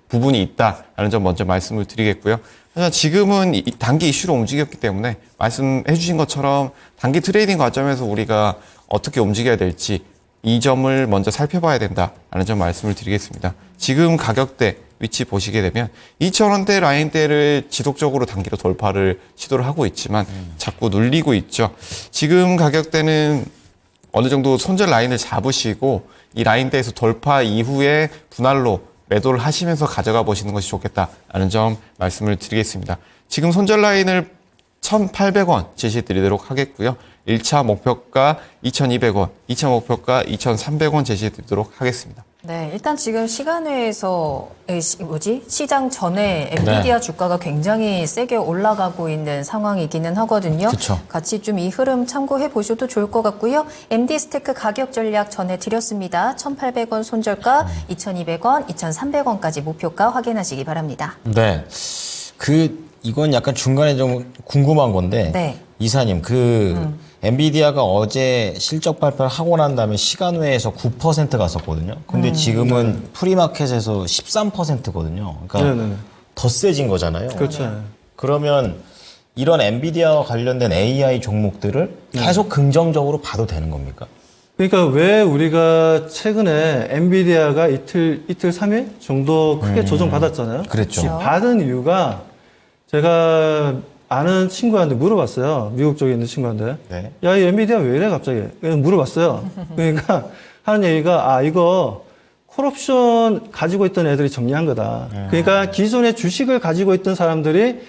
부분이 있다라는 점 먼저 말씀을 드리겠고요. 하지만 지금은 이 단기 이슈로 움직였기 때문에 말씀해 주신 것처럼 단기 트레이딩 관점에서 우리가 어떻게 움직여야 될지 이 점을 먼저 살펴봐야 된다라는 점 말씀을 드리겠습니다. 지금 가격대 위치 보시게 되면 2,000원대 라인대를 지속적으로 단기로 돌파를 시도를 하고 있지만 자꾸 눌리고 있죠. 지금 가격대는 어느 정도 손절 라인을 잡으시고 이 라인대에서 돌파 이후에 분할로 매도를 하시면서 가져가 보시는 것이 좋겠다라는 점 말씀을 드리겠습니다. 지금 손절 라인을 1,800원 제시해 드리도록 하겠고요. 1차 목표가 2,200원, 2차 목표가 2,300원 제시해 드리도록 하겠습니다. 네, 일단 지금 시간외에서 시장 전에 엔비디아 주가가 굉장히 세게 올라가고 있는 상황이기는 하거든요. 그쵸. 같이 좀 이 흐름 참고해 보셔도 좋을 것 같고요. MD스테크 가격 전략 전해드렸습니다. 1,800원 손절가, 2,200원, 2,300원까지 목표가 확인하시기 바랍니다. 네. 이건 약간 중간에 좀 궁금한 건데. 네. 이사님, 엔비디아가 어제 실적 발표를 하고 난 다음에 시간외에서 9% 갔었거든요. 근데 지금은 프리마켓에서 13%거든요. 그러니까 네네네. 더 세진 거잖아요. 그렇죠. 그러면 이런 엔비디아와 관련된 AI 종목들을 계속 긍정적으로 봐도 되는 겁니까? 그러니까 왜 우리가 최근에 엔비디아가 이틀 3일 정도 크게 조정받았잖아요. 그랬죠. 이 받은 이유가 제가 아는 친구한테 물어봤어요. 미국 쪽에 있는 친구한테. 네. 야, 이 엔비디아 왜 이래 갑자기? 물어봤어요. 그러니까 하는 얘기가 이거 콜옵션 가지고 있던 애들이 정리한 거다. 그러니까 기존에 주식을 가지고 있던 사람들이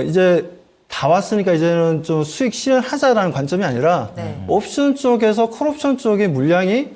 이제 다 왔으니까 이제는 좀 수익 실현하자라는 관점이 아니라 네. 옵션 쪽에서 콜옵션 쪽의 물량이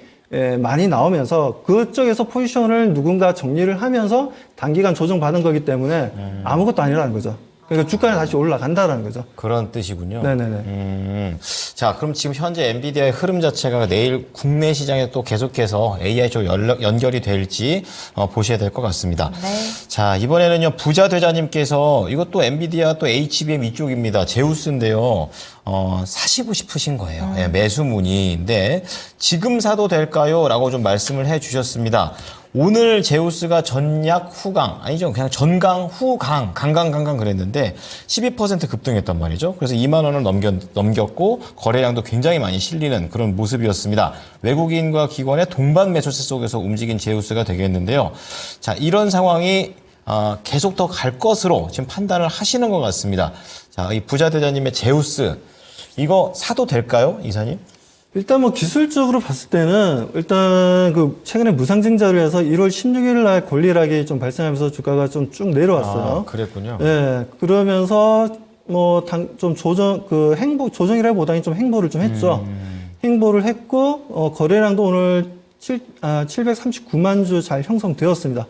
많이 나오면서 그쪽에서 포지션을 누군가 정리를 하면서 단기간 조정받은 거기 때문에 아무것도 아니라는 거죠. 그러니까 주가는 다시 올라간다라는 거죠. 그런 뜻이군요. 네네네. 자, 그럼 지금 현재 엔비디아의 흐름 자체가 내일 국내 시장에 또 계속해서 AI 쪽 연결이 될지 보셔야 될 것 같습니다. 네. 자, 이번에는요, 부자 되자님께서 이것도 엔비디아 또 HBM 이쪽입니다. 제우스인데요. 사시고 싶으신 거예요. 네, 매수 문의인데 지금 사도 될까요? 라고 좀 말씀을 해 주셨습니다. 오늘 제우스가 전약 후강, 아니죠. 그냥 전강 후강, 강강 그랬는데 12% 급등했단 말이죠. 그래서 2만 원을 넘겼고 거래량도 굉장히 많이 실리는 그런 모습이었습니다. 외국인과 기관의 동반 매수세 속에서 움직인 제우스가 되겠는데요. 자, 이런 상황이 계속 더 갈 것으로 지금 판단을 하시는 것 같습니다. 자, 이 부자대자님의 제우스, 이거 사도 될까요, 이사님? 일단 뭐 기술적으로 봤을 때는 일단 그 최근에 무상증자를 해서 1월 16일 날 권리락이 좀 발생하면서 주가가 좀 쭉 내려왔어요. 그랬군요. 예, 그러면서 뭐 좀 조정이라기보다는 좀 행보를 좀 했죠. 행보를 했고 거래량도 오늘 739만 주 잘 형성되었습니다.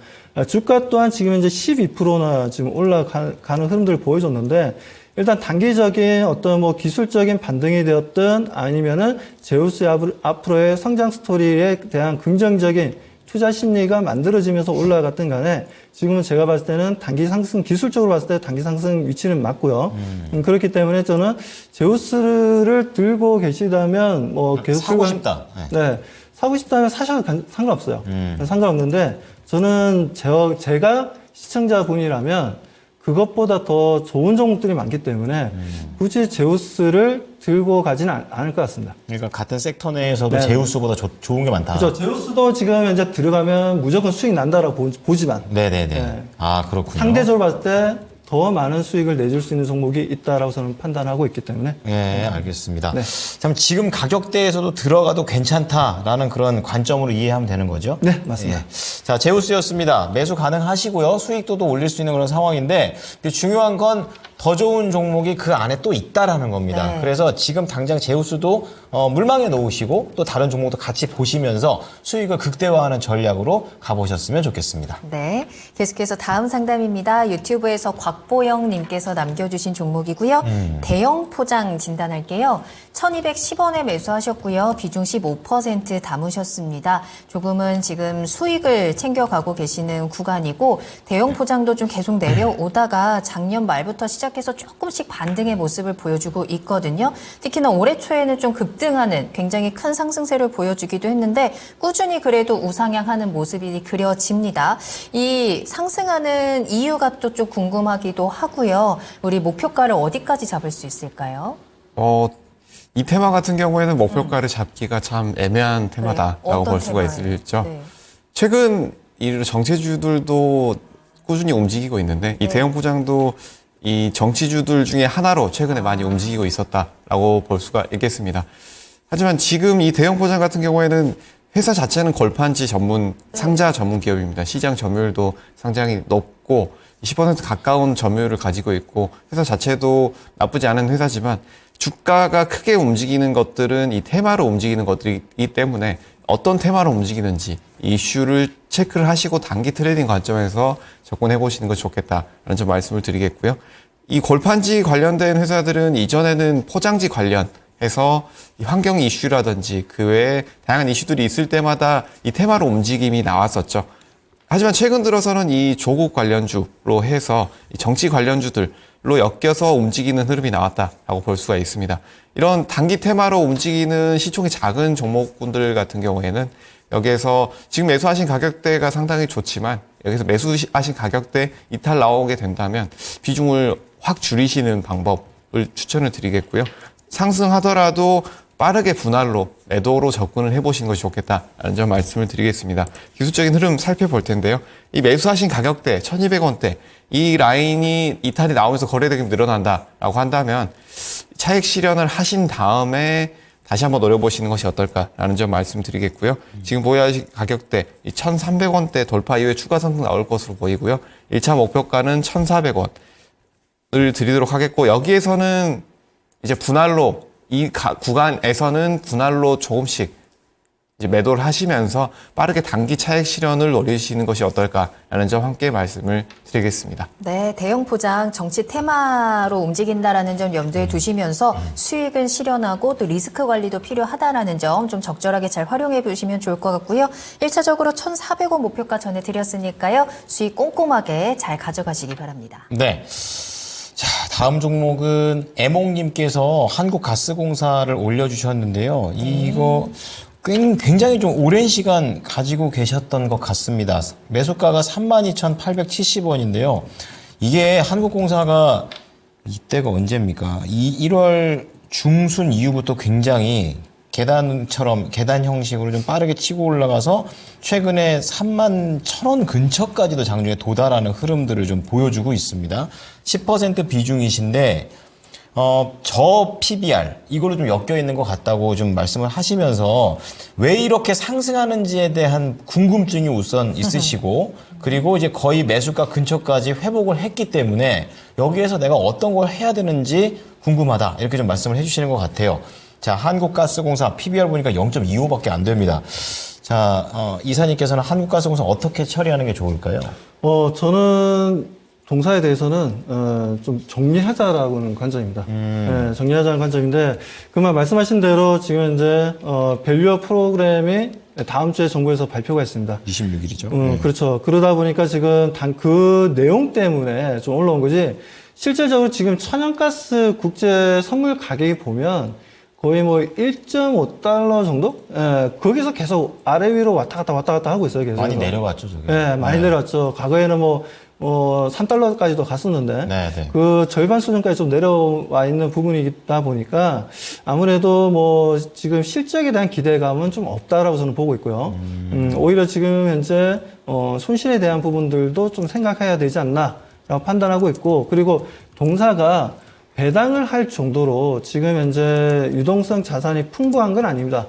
주가 또한 지금 이제 12%나 지금 올라가는 흐름들을 보여줬는데 일단 단기적인 어떤 뭐 기술적인 반등이 되었든 아니면은 제우스의 앞으로의 성장 스토리에 대한 긍정적인 투자 심리가 만들어지면서 올라갔든 간에 지금은 제가 봤을 때는 단기 상승, 기술적으로 봤을 때 단기 상승 위치는 맞고요. 그렇기 때문에 저는 제우스를 들고 계시다면 뭐 계속 사고 싶다. 네. 사고 싶다면 사셔도 상관없어요. 상관없는데 저는 제가 시청자분이라면 그것보다 더 좋은 종목들이 많기 때문에 굳이 제우스를 들고 가지는 않을 것 같습니다. 그러니까 같은 섹터 내에서도 네. 제우스보다 좋은 게 많다. 그렇죠. 제우스도 지금 이제 들어가면 무조건 수익 난다라고 보지만 네네네. 네. 아, 그렇군요. 상대적으로 봤을 때 더 많은 수익을 내줄 수 있는 종목이 있다라고 저는 판단하고 있기 때문에 네, 알겠습니다. 네. 참 지금 가격대에서도 들어가도 괜찮다라는 그런 관점으로 이해하면 되는 거죠? 네, 맞습니다. 예. 자, 제우스였습니다. 매수 가능하시고요. 수익도도 올릴 수 있는 그런 상황인데 중요한 건 더 좋은 종목이 그 안에 또 있다라는 겁니다. 네. 그래서 지금 당장 제우스도 물망에 놓으시고 또 다른 종목도 같이 보시면서 수익을 극대화하는 전략으로 가보셨으면 좋겠습니다. 네. 계속해서 다음 상담입니다. 유튜브에서 곽보영님께서 남겨주신 종목이고요. 대형 포장 진단할게요. 1210원에 매수하셨고요. 비중 15% 담으셨습니다. 조금은 지금 수익을 챙겨가고 계시는 구간이고 대형 포장도 좀 계속 내려오다가 작년 말부터 시작해서 조금씩 반등의 모습을 보여주고 있거든요. 특히나 올해 초에는 좀 급등하는 굉장히 큰 상승세를 보여주기도 했는데 꾸준히 그래도 우상향하는 모습이 그려집니다. 이 상승하는 이유가 또 좀 궁금하기도 하고요. 우리 목표가를 어디까지 잡을 수 있을까요? 이 테마 같은 경우에는 목표가를 잡기가 참 애매한 테마다라고 어떤 볼 수가 테마예요? 있죠. 네. 최근 이 정체주들도 꾸준히 움직이고 있는데 이 대형 포장도 이 정치주들 중에 하나로 최근에 많이 움직이고 있었다라고 볼 수가 있겠습니다. 하지만 지금 이 대형 포장 같은 경우에는 회사 자체는 걸판지 전문 상자 전문 기업입니다. 시장 점유율도 상당히 높고 10% 가까운 점유율을 가지고 있고 회사 자체도 나쁘지 않은 회사지만 주가가 크게 움직이는 것들은 이 테마로 움직이는 것들이기 때문에 어떤 테마로 움직이는지 이슈를 체크를 하시고 단기 트레이딩 관점에서 접근해 보시는 것이 좋겠다라는 점 말씀을 드리겠고요. 이 골판지 관련된 회사들은 이전에는 포장지 관련해서 이 환경 이슈라든지 그 외에 다양한 이슈들이 있을 때마다 이 테마로 움직임이 나왔었죠. 하지만 최근 들어서는 이 조국 관련주로 해서 이 정치 관련주들로 엮여서 움직이는 흐름이 나왔다라고 볼 수가 있습니다. 이런 단기 테마로 움직이는 시총이 작은 종목군들 같은 경우에는 여기에서 지금 매수하신 가격대가 상당히 좋지만 여기서 매수하신 가격대 이탈 나오게 된다면 비중을 확 줄이시는 방법을 추천을 드리겠고요. 상승하더라도 빠르게 분할로 매도로 접근을 해보시는 것이 좋겠다라는 점 말씀을 드리겠습니다. 기술적인 흐름 살펴볼 텐데요. 이 매수하신 가격대 1200원대 이 라인이 이탈이 나오면서 거래대금이 늘어난다라고 한다면 차익 실현을 하신 다음에 다시 한번 노려보시는 것이 어떨까라는 점 말씀드리겠고요. 지금 보유하신 가격대 1,300원대 돌파 이후에 추가 상승 나올 것으로 보이고요. 1차 목표가는 1,400원을 드리도록 하겠고 여기에서는 이제 분할로 이 구간에서는 분할로 조금씩 이제 매도를 하시면서 빠르게 단기 차익 실현을 노리시는 것이 어떨까라는 점 함께 말씀을 드리겠습니다. 네, 대형 포장 정치 테마로 움직인다라는 점 염두에 두시면서 수익을 실현하고 또 리스크 관리도 필요하다라는 점 좀 적절하게 잘 활용해 보시면 좋을 것 같고요. 1차적으로 1,400원 목표가 전해드렸으니까요. 수익 꼼꼼하게 잘 가져가시기 바랍니다. 네. 자, 다음 종목은 애몽님께서 한국가스공사를 올려주셨는데요. 이거 굉장히 좀 오랜 시간 가지고 계셨던 것 같습니다. 매수가가 32,870원인데요. 이게 한국공사가 이때가 언제입니까? 1월 중순 이후부터 굉장히 계단처럼 계단 형식으로 좀 빠르게 치고 올라가서 최근에 31,000원 근처까지도 장중에 도달하는 흐름들을 좀 보여주고 있습니다. 10% 비중이신데 저 PBR 이걸로 좀 엮여 있는 것 같다고 좀 말씀을 하시면서 왜 이렇게 상승하는지에 대한 궁금증이 우선 있으시고 그리고 이제 거의 매수가 근처까지 회복을 했기 때문에 여기에서 내가 어떤 걸 해야 되는지 궁금하다 이렇게 좀 말씀을 해주시는 것 같아요. 자, 한국가스공사 PBR 보니까 0.25밖에 안 됩니다. 자, 이사님께서는 한국가스공사 어떻게 처리하는 게 좋을까요? 저는 동사에 대해서는 좀 정리하자라고는 관점입니다. 네, 정리하자는 관점인데 그 말 말씀하신 대로 지금 이제 밸류업 프로그램이 다음 주에 정부에서 발표가 있습니다. 26일이죠. 그렇죠. 그러다 보니까 지금 그 내용 때문에 좀 올라온 거지 실질적으로 지금 천연가스 국제 선물 가격이 보면 거의 뭐 1.5달러 정도? 예, 거기서 계속 아래 위로 왔다 갔다 하고 있어요. 계속. 많이 내려왔죠, 저게. 예, 많이 내려왔죠. 과거에는 3달러까지도 갔었는데, 네. 그 절반 수준까지 좀 내려와 있는 부분이다 보니까, 아무래도 지금 실적에 대한 기대감은 좀 없다라고 저는 보고 있고요. 오히려 지금 현재, 손실에 대한 부분들도 좀 생각해야 되지 않나라고 판단하고 있고, 그리고 동사가 배당을 할 정도로 지금 현재 유동성 자산이 풍부한 건 아닙니다.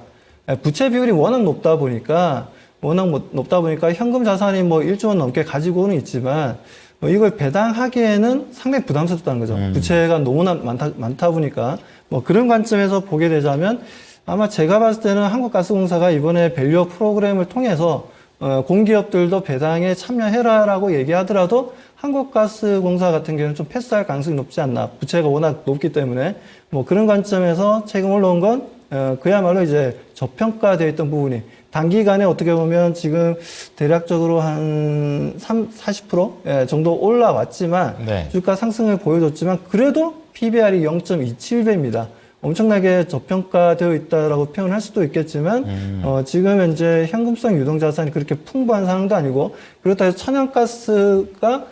부채 비율이 워낙 높다 보니까 현금 자산이 1조 원 넘게 가지고는 있지만 이걸 배당하기에는 상당히 부담스럽다는 거죠. 부채가 너무나 많다 보니까 그런 관점에서 보게 되자면 아마 제가 봤을 때는 한국가스공사가 이번에 밸류업 프로그램을 통해서 공기업들도 배당에 참여해라라고 얘기하더라도 한국가스공사 같은 경우는 좀 패스할 가능성이 높지 않나. 부채가 워낙 높기 때문에 그런 관점에서 최근 올라온 건 그야말로 이제 저평가되어 있던 부분이 단기간에 어떻게 보면 지금 대략적으로 한 40% 정도 올라왔지만 네. 주가 상승을 보여줬지만 그래도 PBR이 0.27배입니다. 엄청나게 저평가되어 있다라고 표현할 수도 있겠지만 지금 현재 현금성 유동자산이 그렇게 풍부한 상황도 아니고 그렇다 해서 천연가스가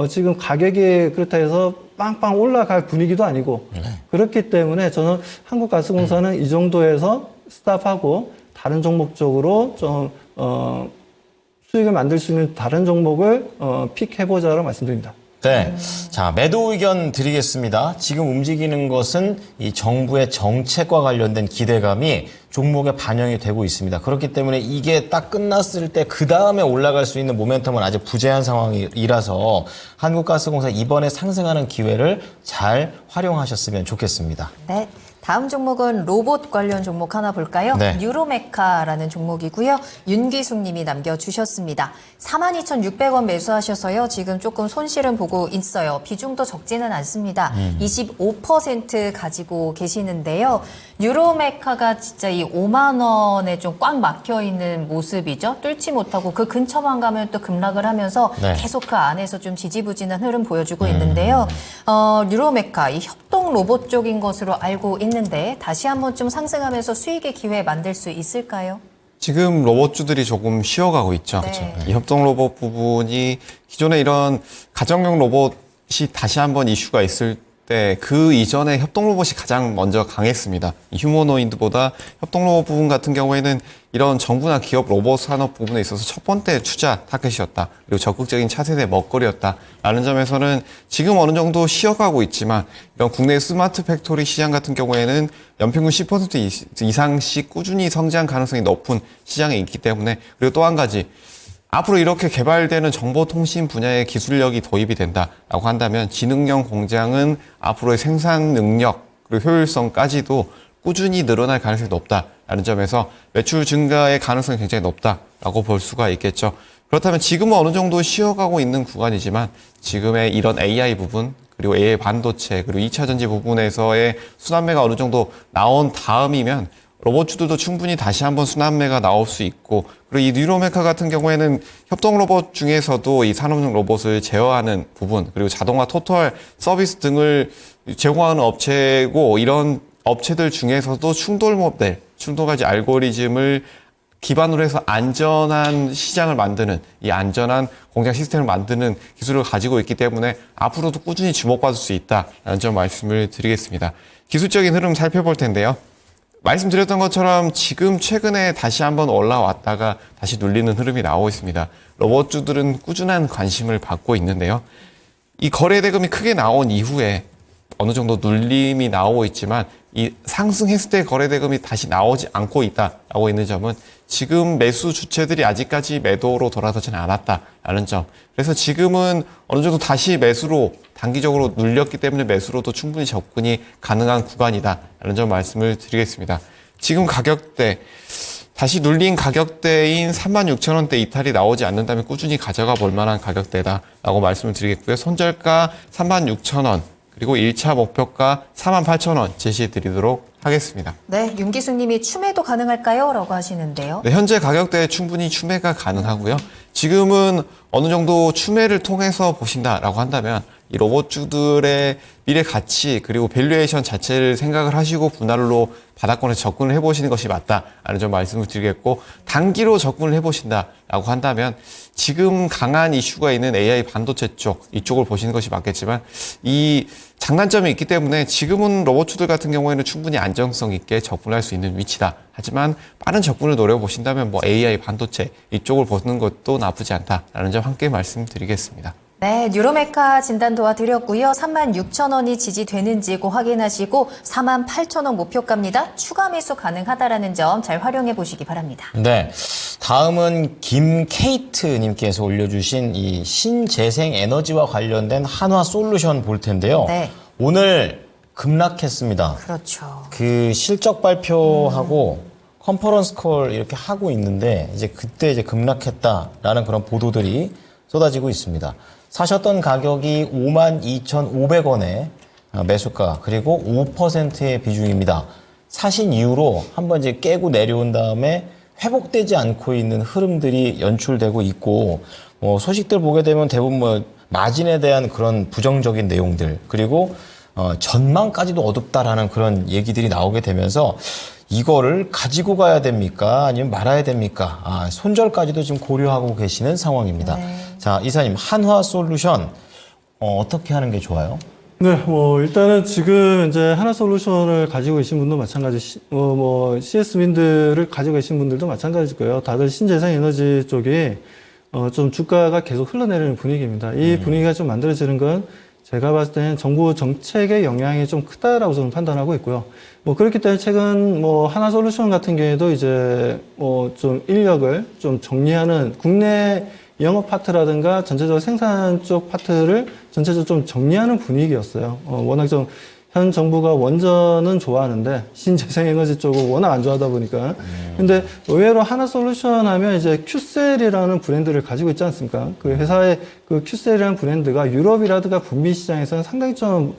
지금 가격이 그렇다 해서 빵빵 올라갈 분위기도 아니고 그렇기 때문에 저는 한국가스공사는 이 정도에서 스탑하고 다른 종목 쪽으로 좀 수익을 만들 수 있는 다른 종목을 픽해보자라고 말씀드립니다. 네. 자, 매도 의견 드리겠습니다. 지금 움직이는 것은 이 정부의 정책과 관련된 기대감이 종목에 반영이 되고 있습니다. 그렇기 때문에 이게 딱 끝났을 때 그 다음에 올라갈 수 있는 모멘텀은 아직 부재한 상황이라서 한국가스공사 이번에 상승하는 기회를 잘 활용하셨으면 좋겠습니다. 네. 다음 종목은 로봇 관련 종목 하나 볼까요? 네. 뉴로메카라는 종목이고요. 윤기숙 님이 남겨주셨습니다. 42,600원 매수하셔서요. 지금 조금 손실은 보고 있어요. 비중도 적지는 않습니다. 25% 가지고 계시는데요. 뉴로메카가 진짜 이 5만 원에 좀 꽉 막혀 있는 모습이죠. 뚫지 못하고 그 근처만 가면 또 급락을 하면서 네. 계속 그 안에서 좀 지지부진한 흐름 보여주고 있는데요. 뉴로메카, 이 협동 로봇 쪽인 것으로 알고 있는데 다시 한번 좀 상승하면서 수익의 기회 만들 수 있을까요? 지금 로봇주들이 조금 쉬어가고 있죠. 네. 이 협동 로봇 부분이 기존에 이런 가정용 로봇이 다시 한번 이슈가 있을 때 그 이전에 협동 로봇이 가장 먼저 강했습니다. 이 휴머노이드보다 협동 로봇 부분 같은 경우에는 이런 정부나 기업 로봇 산업 부분에 있어서 첫 번째 투자 타겟이었다. 그리고 적극적인 차세대 먹거리였다. 라는 점에서는 지금 어느 정도 쉬어가고 있지만 이런 국내 스마트 팩토리 시장 같은 경우에는 연평균 10% 이상씩 꾸준히 성장 가능성이 높은 시장에 있기 때문에 그리고 또 한 가지 앞으로 이렇게 개발되는 정보통신 분야의 기술력이 도입이 된다라고 한다면 지능형 공장은 앞으로의 생산 능력 그리고 효율성까지도 꾸준히 늘어날 가능성이 높다라는 점에서 매출 증가의 가능성이 굉장히 높다라고 볼 수가 있겠죠. 그렇다면 지금은 어느 정도 쉬어가고 있는 구간이지만 지금의 이런 AI 부분 그리고 AI 반도체 그리고 2차 전지 부분에서의 순환매가 어느 정도 나온 다음이면 로봇주들도 충분히 다시 한번 순환매가 나올 수 있고 그리고 이 뉴로메카 같은 경우에는 협동 로봇 중에서도 이 산업용 로봇을 제어하는 부분 그리고 자동화 토탈 서비스 등을 제공하는 업체고 이런 업체들 중에서도 충돌 모델 충동가지 알고리즘을 기반으로 해서 안전한 시장을 만드는, 이 안전한 공장 시스템을 만드는 기술을 가지고 있기 때문에 앞으로도 꾸준히 주목받을 수 있다라는 점 말씀을 드리겠습니다. 기술적인 흐름 살펴볼 텐데요. 말씀드렸던 것처럼 지금 최근에 다시 한번 올라왔다가 다시 눌리는 흐름이 나오고 있습니다. 로봇주들은 꾸준한 관심을 받고 있는데요. 이 거래 대금이 크게 나온 이후에 어느 정도 눌림이 나오고 있지만 이 상승했을 때 거래 대금이 다시 나오지 않고 있다라고 있는 점은 지금 매수 주체들이 아직까지 매도로 돌아서지는 않았다라는 점. 그래서 지금은 어느 정도 다시 매수로 단기적으로 눌렸기 때문에 매수로도 충분히 접근이 가능한 구간이다라는 점 말씀을 드리겠습니다. 지금 가격대 다시 눌린 가격대인 36,000원대 이탈이 나오지 않는다면 꾸준히 가져가 볼 만한 가격대다라고 말씀을 드리겠고요. 손절가 36,000원 그리고 1차 목표가 48,000원 제시해 드리도록 하겠습니다. 네, 윤기숙님이 추매도 가능할까요? 라고 하시는데요. 네, 현재 가격대에 충분히 추매가 가능하고요. 지금은 어느 정도 추매를 통해서 보신다라고 한다면 이 로봇주들의 미래 가치 그리고 밸류에이션 자체를 생각을 하시고 분할로 바닥권에 접근을 해보시는 것이 맞다라는 점 말씀을 드리겠고, 단기로 접근을 해보신다라고 한다면 지금 강한 이슈가 있는 AI 반도체 쪽 이쪽을 보시는 것이 맞겠지만 이 장단점이 있기 때문에 지금은 로봇주들 같은 경우에는 충분히 안정성 있게 접근할 수 있는 위치다. 하지만 빠른 접근을 노려보신다면 뭐 AI 반도체 이쪽을 보는 것도 나쁘지 않다라는 점 함께 말씀드리겠습니다. 네, 뉴로메카 진단 도와드렸고요. 36,000원이 지지되는지 고 확인하시고 48,000원 목표가입니다. 추가 매수 가능하다라는 점 잘 활용해 보시기 바랍니다. 네. 다음은 김케이트님께서 올려주신 이 신재생 에너지와 관련된 한화솔루션 볼 텐데요. 네. 오늘 급락했습니다. 그렇죠. 그 실적 발표하고 컨퍼런스 콜 이렇게 하고 있는데 이제 그때 이제 급락했다라는 그런 보도들이 쏟아지고 있습니다. 사셨던 가격이 52,500원에 매수가 그리고 5%의 비중입니다. 사신 이후로 한번 이제 깨고 내려온 다음에 회복되지 않고 있는 흐름들이 연출되고 있고, 소식들 보게 되면 대부분 마진에 대한 그런 부정적인 내용들 그리고 전망까지도 어둡다라는 그런 얘기들이 나오게 되면서 이거를 가지고 가야 됩니까? 아니면 말아야 됩니까? 손절까지도 지금 고려하고 계시는 상황입니다. 네. 자, 이사님, 한화솔루션 어떻게 하는 게 좋아요? 네, 일단은 지금 이제 하나솔루션을 가지고 계신 분도 마찬가지, CS-윈드를 가지고 계신 분들도 마찬가지일 거예요. 다들 신재생 에너지 쪽에 좀 주가가 계속 흘러내리는 분위기입니다. 이 분위기가 좀 만들어지는 건 제가 봤을 때는 정부 정책의 영향이 좀 크다라고 저는 판단하고 있고요. 그렇기 때문에 최근 하나솔루션 같은 경우에도 이제 좀 인력을 좀 정리하는 국내 영업 파트라든가 전체적으로 생산 쪽 파트를 전체적으로 좀 정리하는 분위기였어요. 워낙 좀 현 정부가 원전은 좋아하는데 신재생에너지 쪽은 워낙 안 좋아하다 보니까. 근데 의외로 하나솔루션 하면 이제 큐셀이라는 브랜드를 가지고 있지 않습니까? 그 회사의 그 큐셀이라는 브랜드가 유럽이라든가 북미 시장에서는 상당히 좀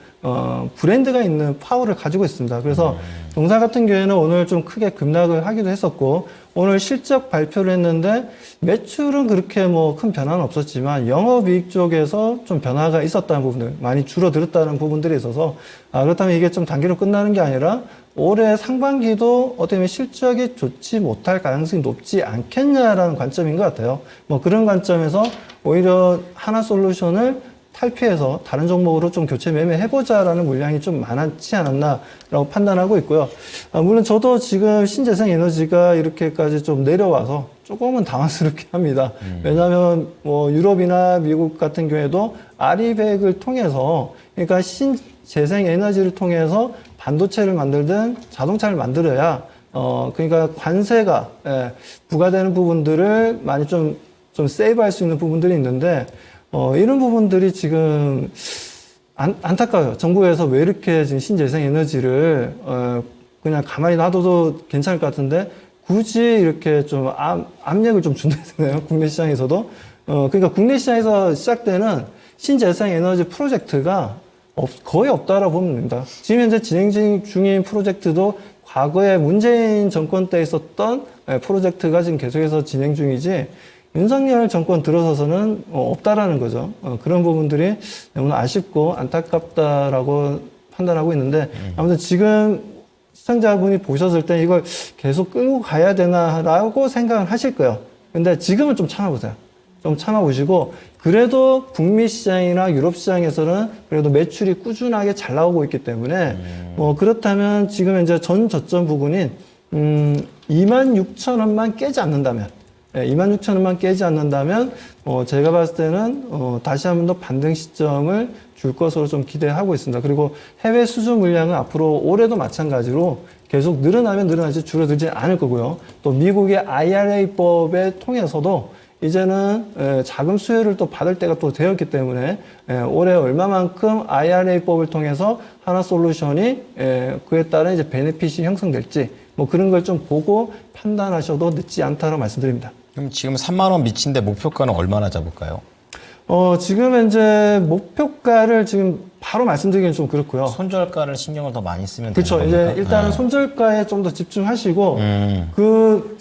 브랜드가 있는 파워를 가지고 있습니다. 그래서 동사 같은 경우에는 오늘 좀 크게 급락을 하기도 했었고, 오늘 실적 발표를 했는데 매출은 그렇게 큰 변화는 없었지만 영업이익 쪽에서 좀 변화가 있었다는 부분들, 많이 줄어들었다는 부분들이 있어서 그렇다면 이게 좀 단기로 끝나는 게 아니라 올해 상반기도 어떻게 보면 실적이 좋지 못할 가능성이 높지 않겠냐라는 관점인 것 같아요. 그런 관점에서 오히려 하나솔루션을 탈피해서 다른 종목으로 좀 교체 매매해보자라는 물량이 좀 많지 않았나라고 판단하고 있고요. 물론 저도 지금 신재생 에너지가 이렇게까지 좀 내려와서 조금은 당황스럽게 합니다. 왜냐하면 유럽이나 미국 같은 경우에도 아리백을 통해서, 그러니까 신재생 에너지를 통해서 반도체를 만들든 자동차를 만들어야 그러니까 관세가 부과되는 부분들을 많이 좀 세이브할 수 있는 부분들이 있는데, 이런 부분들이 지금 안타까워요. 정부에서 왜 이렇게 지금 신재생 에너지를 그냥 가만히 놔둬도 괜찮을 것 같은데 굳이 이렇게 좀 압력을 좀 준다 했네요. 국내 시장에서도. 그러니까 국내 시장에서 시작되는 신재생 에너지 프로젝트가 거의 없다라고 보면 됩니다. 지금 현재 진행 중인 프로젝트도 과거에 문재인 정권 때 있었던 프로젝트가 지금 계속해서 진행 중이지, 윤석열 정권 들어서서는 없다라는 거죠. 그런 부분들이 너무나 아쉽고 안타깝다라고 판단하고 있는데, 아무튼 지금 시청자분이 보셨을 때 이걸 계속 끌고 가야 되나라고 생각을 하실 거예요. 근데 지금은 좀 참아보세요. 좀 참아보시고, 그래도 북미 시장이나 유럽 시장에서는 그래도 매출이 꾸준하게 잘 나오고 있기 때문에, 그렇다면 지금 이제 전 저점 부근인, 26,000원만 깨지 않는다면, 26,000원만 깨지 않는다면, 제가 봤을 때는, 다시 한 번 더 반등 시점을 줄 것으로 좀 기대하고 있습니다. 그리고 해외 수주 물량은 앞으로 올해도 마찬가지로 계속 늘어나면 늘어나지 줄어들지 않을 거고요. 또 미국의 IRA법에 통해서도 이제는 자금 수혜를 또 받을 때가 또 되었기 때문에 올해 얼마만큼 IRA법을 통해서 하나솔루션이 그에 따른 이제 베네핏이 형성될지 그런 걸 좀 보고 판단하셔도 늦지 않다고 말씀드립니다. 그럼 지금 3만 원 미친데 목표가는 얼마나 잡을까요? 지금 이제 목표가를 지금 바로 말씀드리기는 좀 그렇고요. 손절가를 신경을 더 많이 쓰면 그렇죠. 되는 이제 겁니까? 일단은 손절가에 좀 더 집중하시고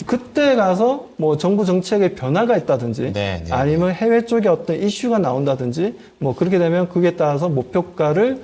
그때 가서 뭐 정부 정책의 변화가 있다든지 네. 아니면 해외 쪽에 어떤 이슈가 나온다든지 그렇게 되면 그에 따라서 목표가를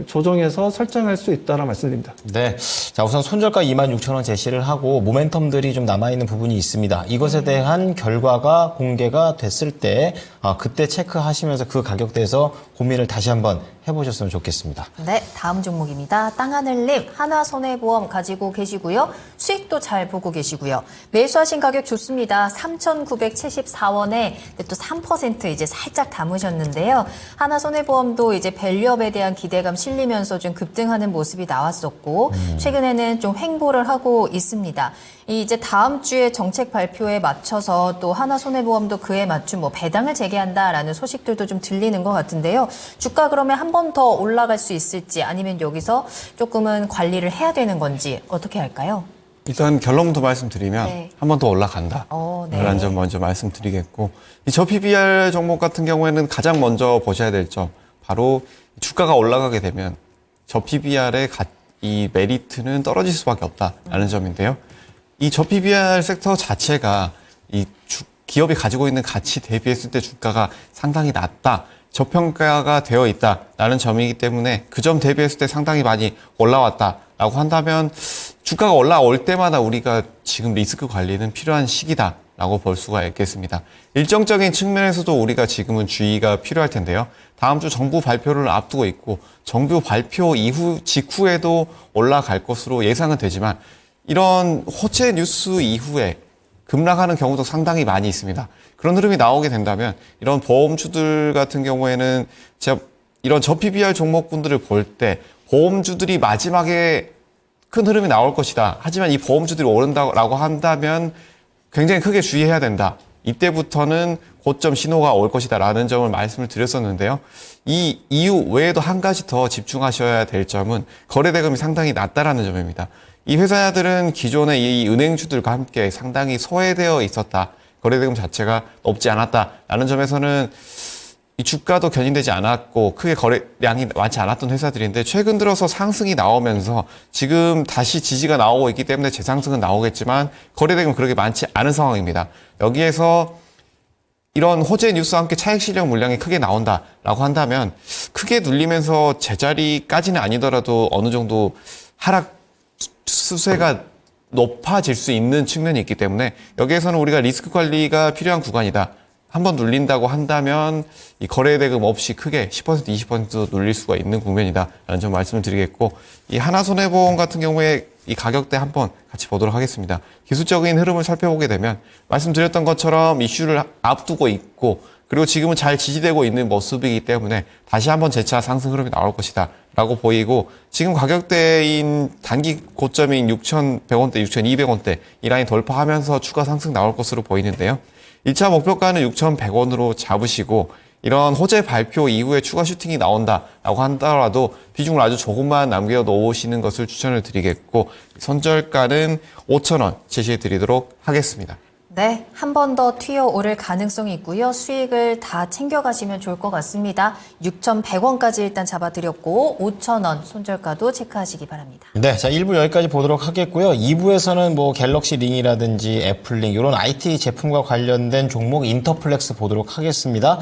조정해서 설정할 수 있다라 말씀드립니다. 네. 자, 우선 손절가 26,000원 제시를 하고 모멘텀들이 좀 남아있는 부분이 있습니다. 이것에 대한 결과가 공개가 됐을 때 그때 체크하시면서 그 가격대에서 고민을 다시 한번 해보셨으면 좋겠습니다. 네, 다음 종목입니다. 땅하늘님, 하나손해보험 가지고 계시고요. 수익도 잘 보고 계시고요. 매수하신 가격 좋습니다. 3,974원에 또 3% 이제 살짝 담으셨는데요. 하나손해보험도 이제 밸류업에 대한 기대감 실리면서 좀 급등하는 모습이 나왔었고 최근에는 좀 횡보를 하고 있습니다. 이제 다음 주에 정책 발표에 맞춰서 또 하나손해보험도 그에 맞춘 배당을 재개한다라는 소식들도 좀 들리는 것 같은데요. 주가 그러면 한 번 더 올라갈 수 있을지 아니면 여기서 조금은 관리를 해야 되는 건지 어떻게 할까요? 일단 결론부터 말씀드리면 네. 한 번 더 올라간다. 네. 라는 점 먼저 말씀드리겠고, 이 저PBR 종목 같은 경우에는 가장 먼저 보셔야 될 점, 바로 주가가 올라가게 되면 저PBR의 이 메리트는 떨어질 수밖에 없다라는 점인데요. 이 저PBR 섹터 자체가 이 기업이 가지고 있는 가치 대비했을 때 주가가 상당히 낮다, 저평가가 되어 있다라는 점이기 때문에 그 점 대비했을 때 상당히 많이 올라왔다라고 한다면 주가가 올라올 때마다 우리가 지금 리스크 관리는 필요한 시기다라고 볼 수가 있겠습니다. 일정적인 측면에서도 우리가 지금은 주의가 필요할 텐데요. 다음 주 정부 발표를 앞두고 있고 정부 발표 직후에도 올라갈 것으로 예상은 되지만 이런 호재 뉴스 이후에 급락하는 경우도 상당히 많이 있습니다. 그런 흐름이 나오게 된다면 이런 보험주들 같은 경우에는 제가 이런 저PBR 종목군들을 볼 때 보험주들이 마지막에 큰 흐름이 나올 것이다. 하지만 이 보험주들이 오른다고 한다면 굉장히 크게 주의해야 된다. 이때부터는 고점 신호가 올 것이다 라는 점을 말씀을 드렸었는데요. 이 이유 외에도 한 가지 더 집중하셔야 될 점은 거래대금이 상당히 낮다라는 점입니다. 이 회사들은 기존의 이 은행주들과 함께 상당히 소외되어 있었다. 거래대금 자체가 높지 않았다라는 점에서는 이 주가도 견인되지 않았고 크게 거래량이 많지 않았던 회사들인데 최근 들어서 상승이 나오면서 지금 다시 지지가 나오고 있기 때문에 재상승은 나오겠지만 거래대금은 그렇게 많지 않은 상황입니다. 여기에서 이런 호재 뉴스와 함께 차익 실현 물량이 크게 나온다라고 한다면 크게 눌리면서 제자리까지는 아니더라도 어느 정도 하락 수세가 높아질 수 있는 측면이 있기 때문에 여기에서는 우리가 리스크 관리가 필요한 구간이다. 한번 눌린다고 한다면 이 거래대금 없이 크게 10%, 20% 눌릴 수가 있는 국면이다라는 점 말씀을 드리겠고, 이 하나손해보험 같은 경우에 이 가격대 한번 같이 보도록 하겠습니다. 기술적인 흐름을 살펴보게 되면 말씀드렸던 것처럼 이슈를 앞두고 있고 그리고 지금은 잘 지지되고 있는 모습이기 때문에 다시 한번 재차 상승 흐름이 나올 것이다 라고 보이고, 지금 가격대인 단기 고점인 6,100원대, 6,200원대 이 라인 돌파하면서 추가 상승 나올 것으로 보이는데요. 1차 목표가는 6,100원으로 잡으시고 이런 호재 발표 이후에 추가 슈팅이 나온다라고 하더라도 비중을 아주 조금만 남겨놓으시는 것을 추천을 드리겠고, 손절가는 5,000원 제시해 드리도록 하겠습니다. 네, 한 번 더 튀어 오를 가능성이 있고요. 수익을 다 챙겨가시면 좋을 것 같습니다. 6,100원까지 일단 잡아드렸고 5,000원 손절가도 체크하시기 바랍니다. 네, 자 1부 여기까지 보도록 하겠고요. 2부에서는 뭐 갤럭시 링이라든지 애플링 이런 IT 제품과 관련된 종목 인터플렉스 보도록 하겠습니다.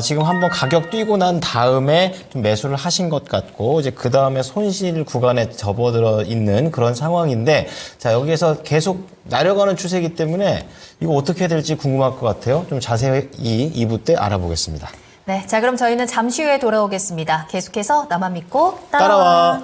지금 한번 가격 뛰고 난 다음에 좀 매수를 하신 것 같고 이제 그 다음에 손실 구간에 접어들어 있는 그런 상황인데 자 여기에서 계속 내려가는 추세이기 때문에 이거 어떻게 될지 궁금할 것 같아요. 좀 자세히 2부 때 알아보겠습니다. 네, 자 그럼 저희는 잠시 후에 돌아오겠습니다. 계속해서 나만 믿고 따라와.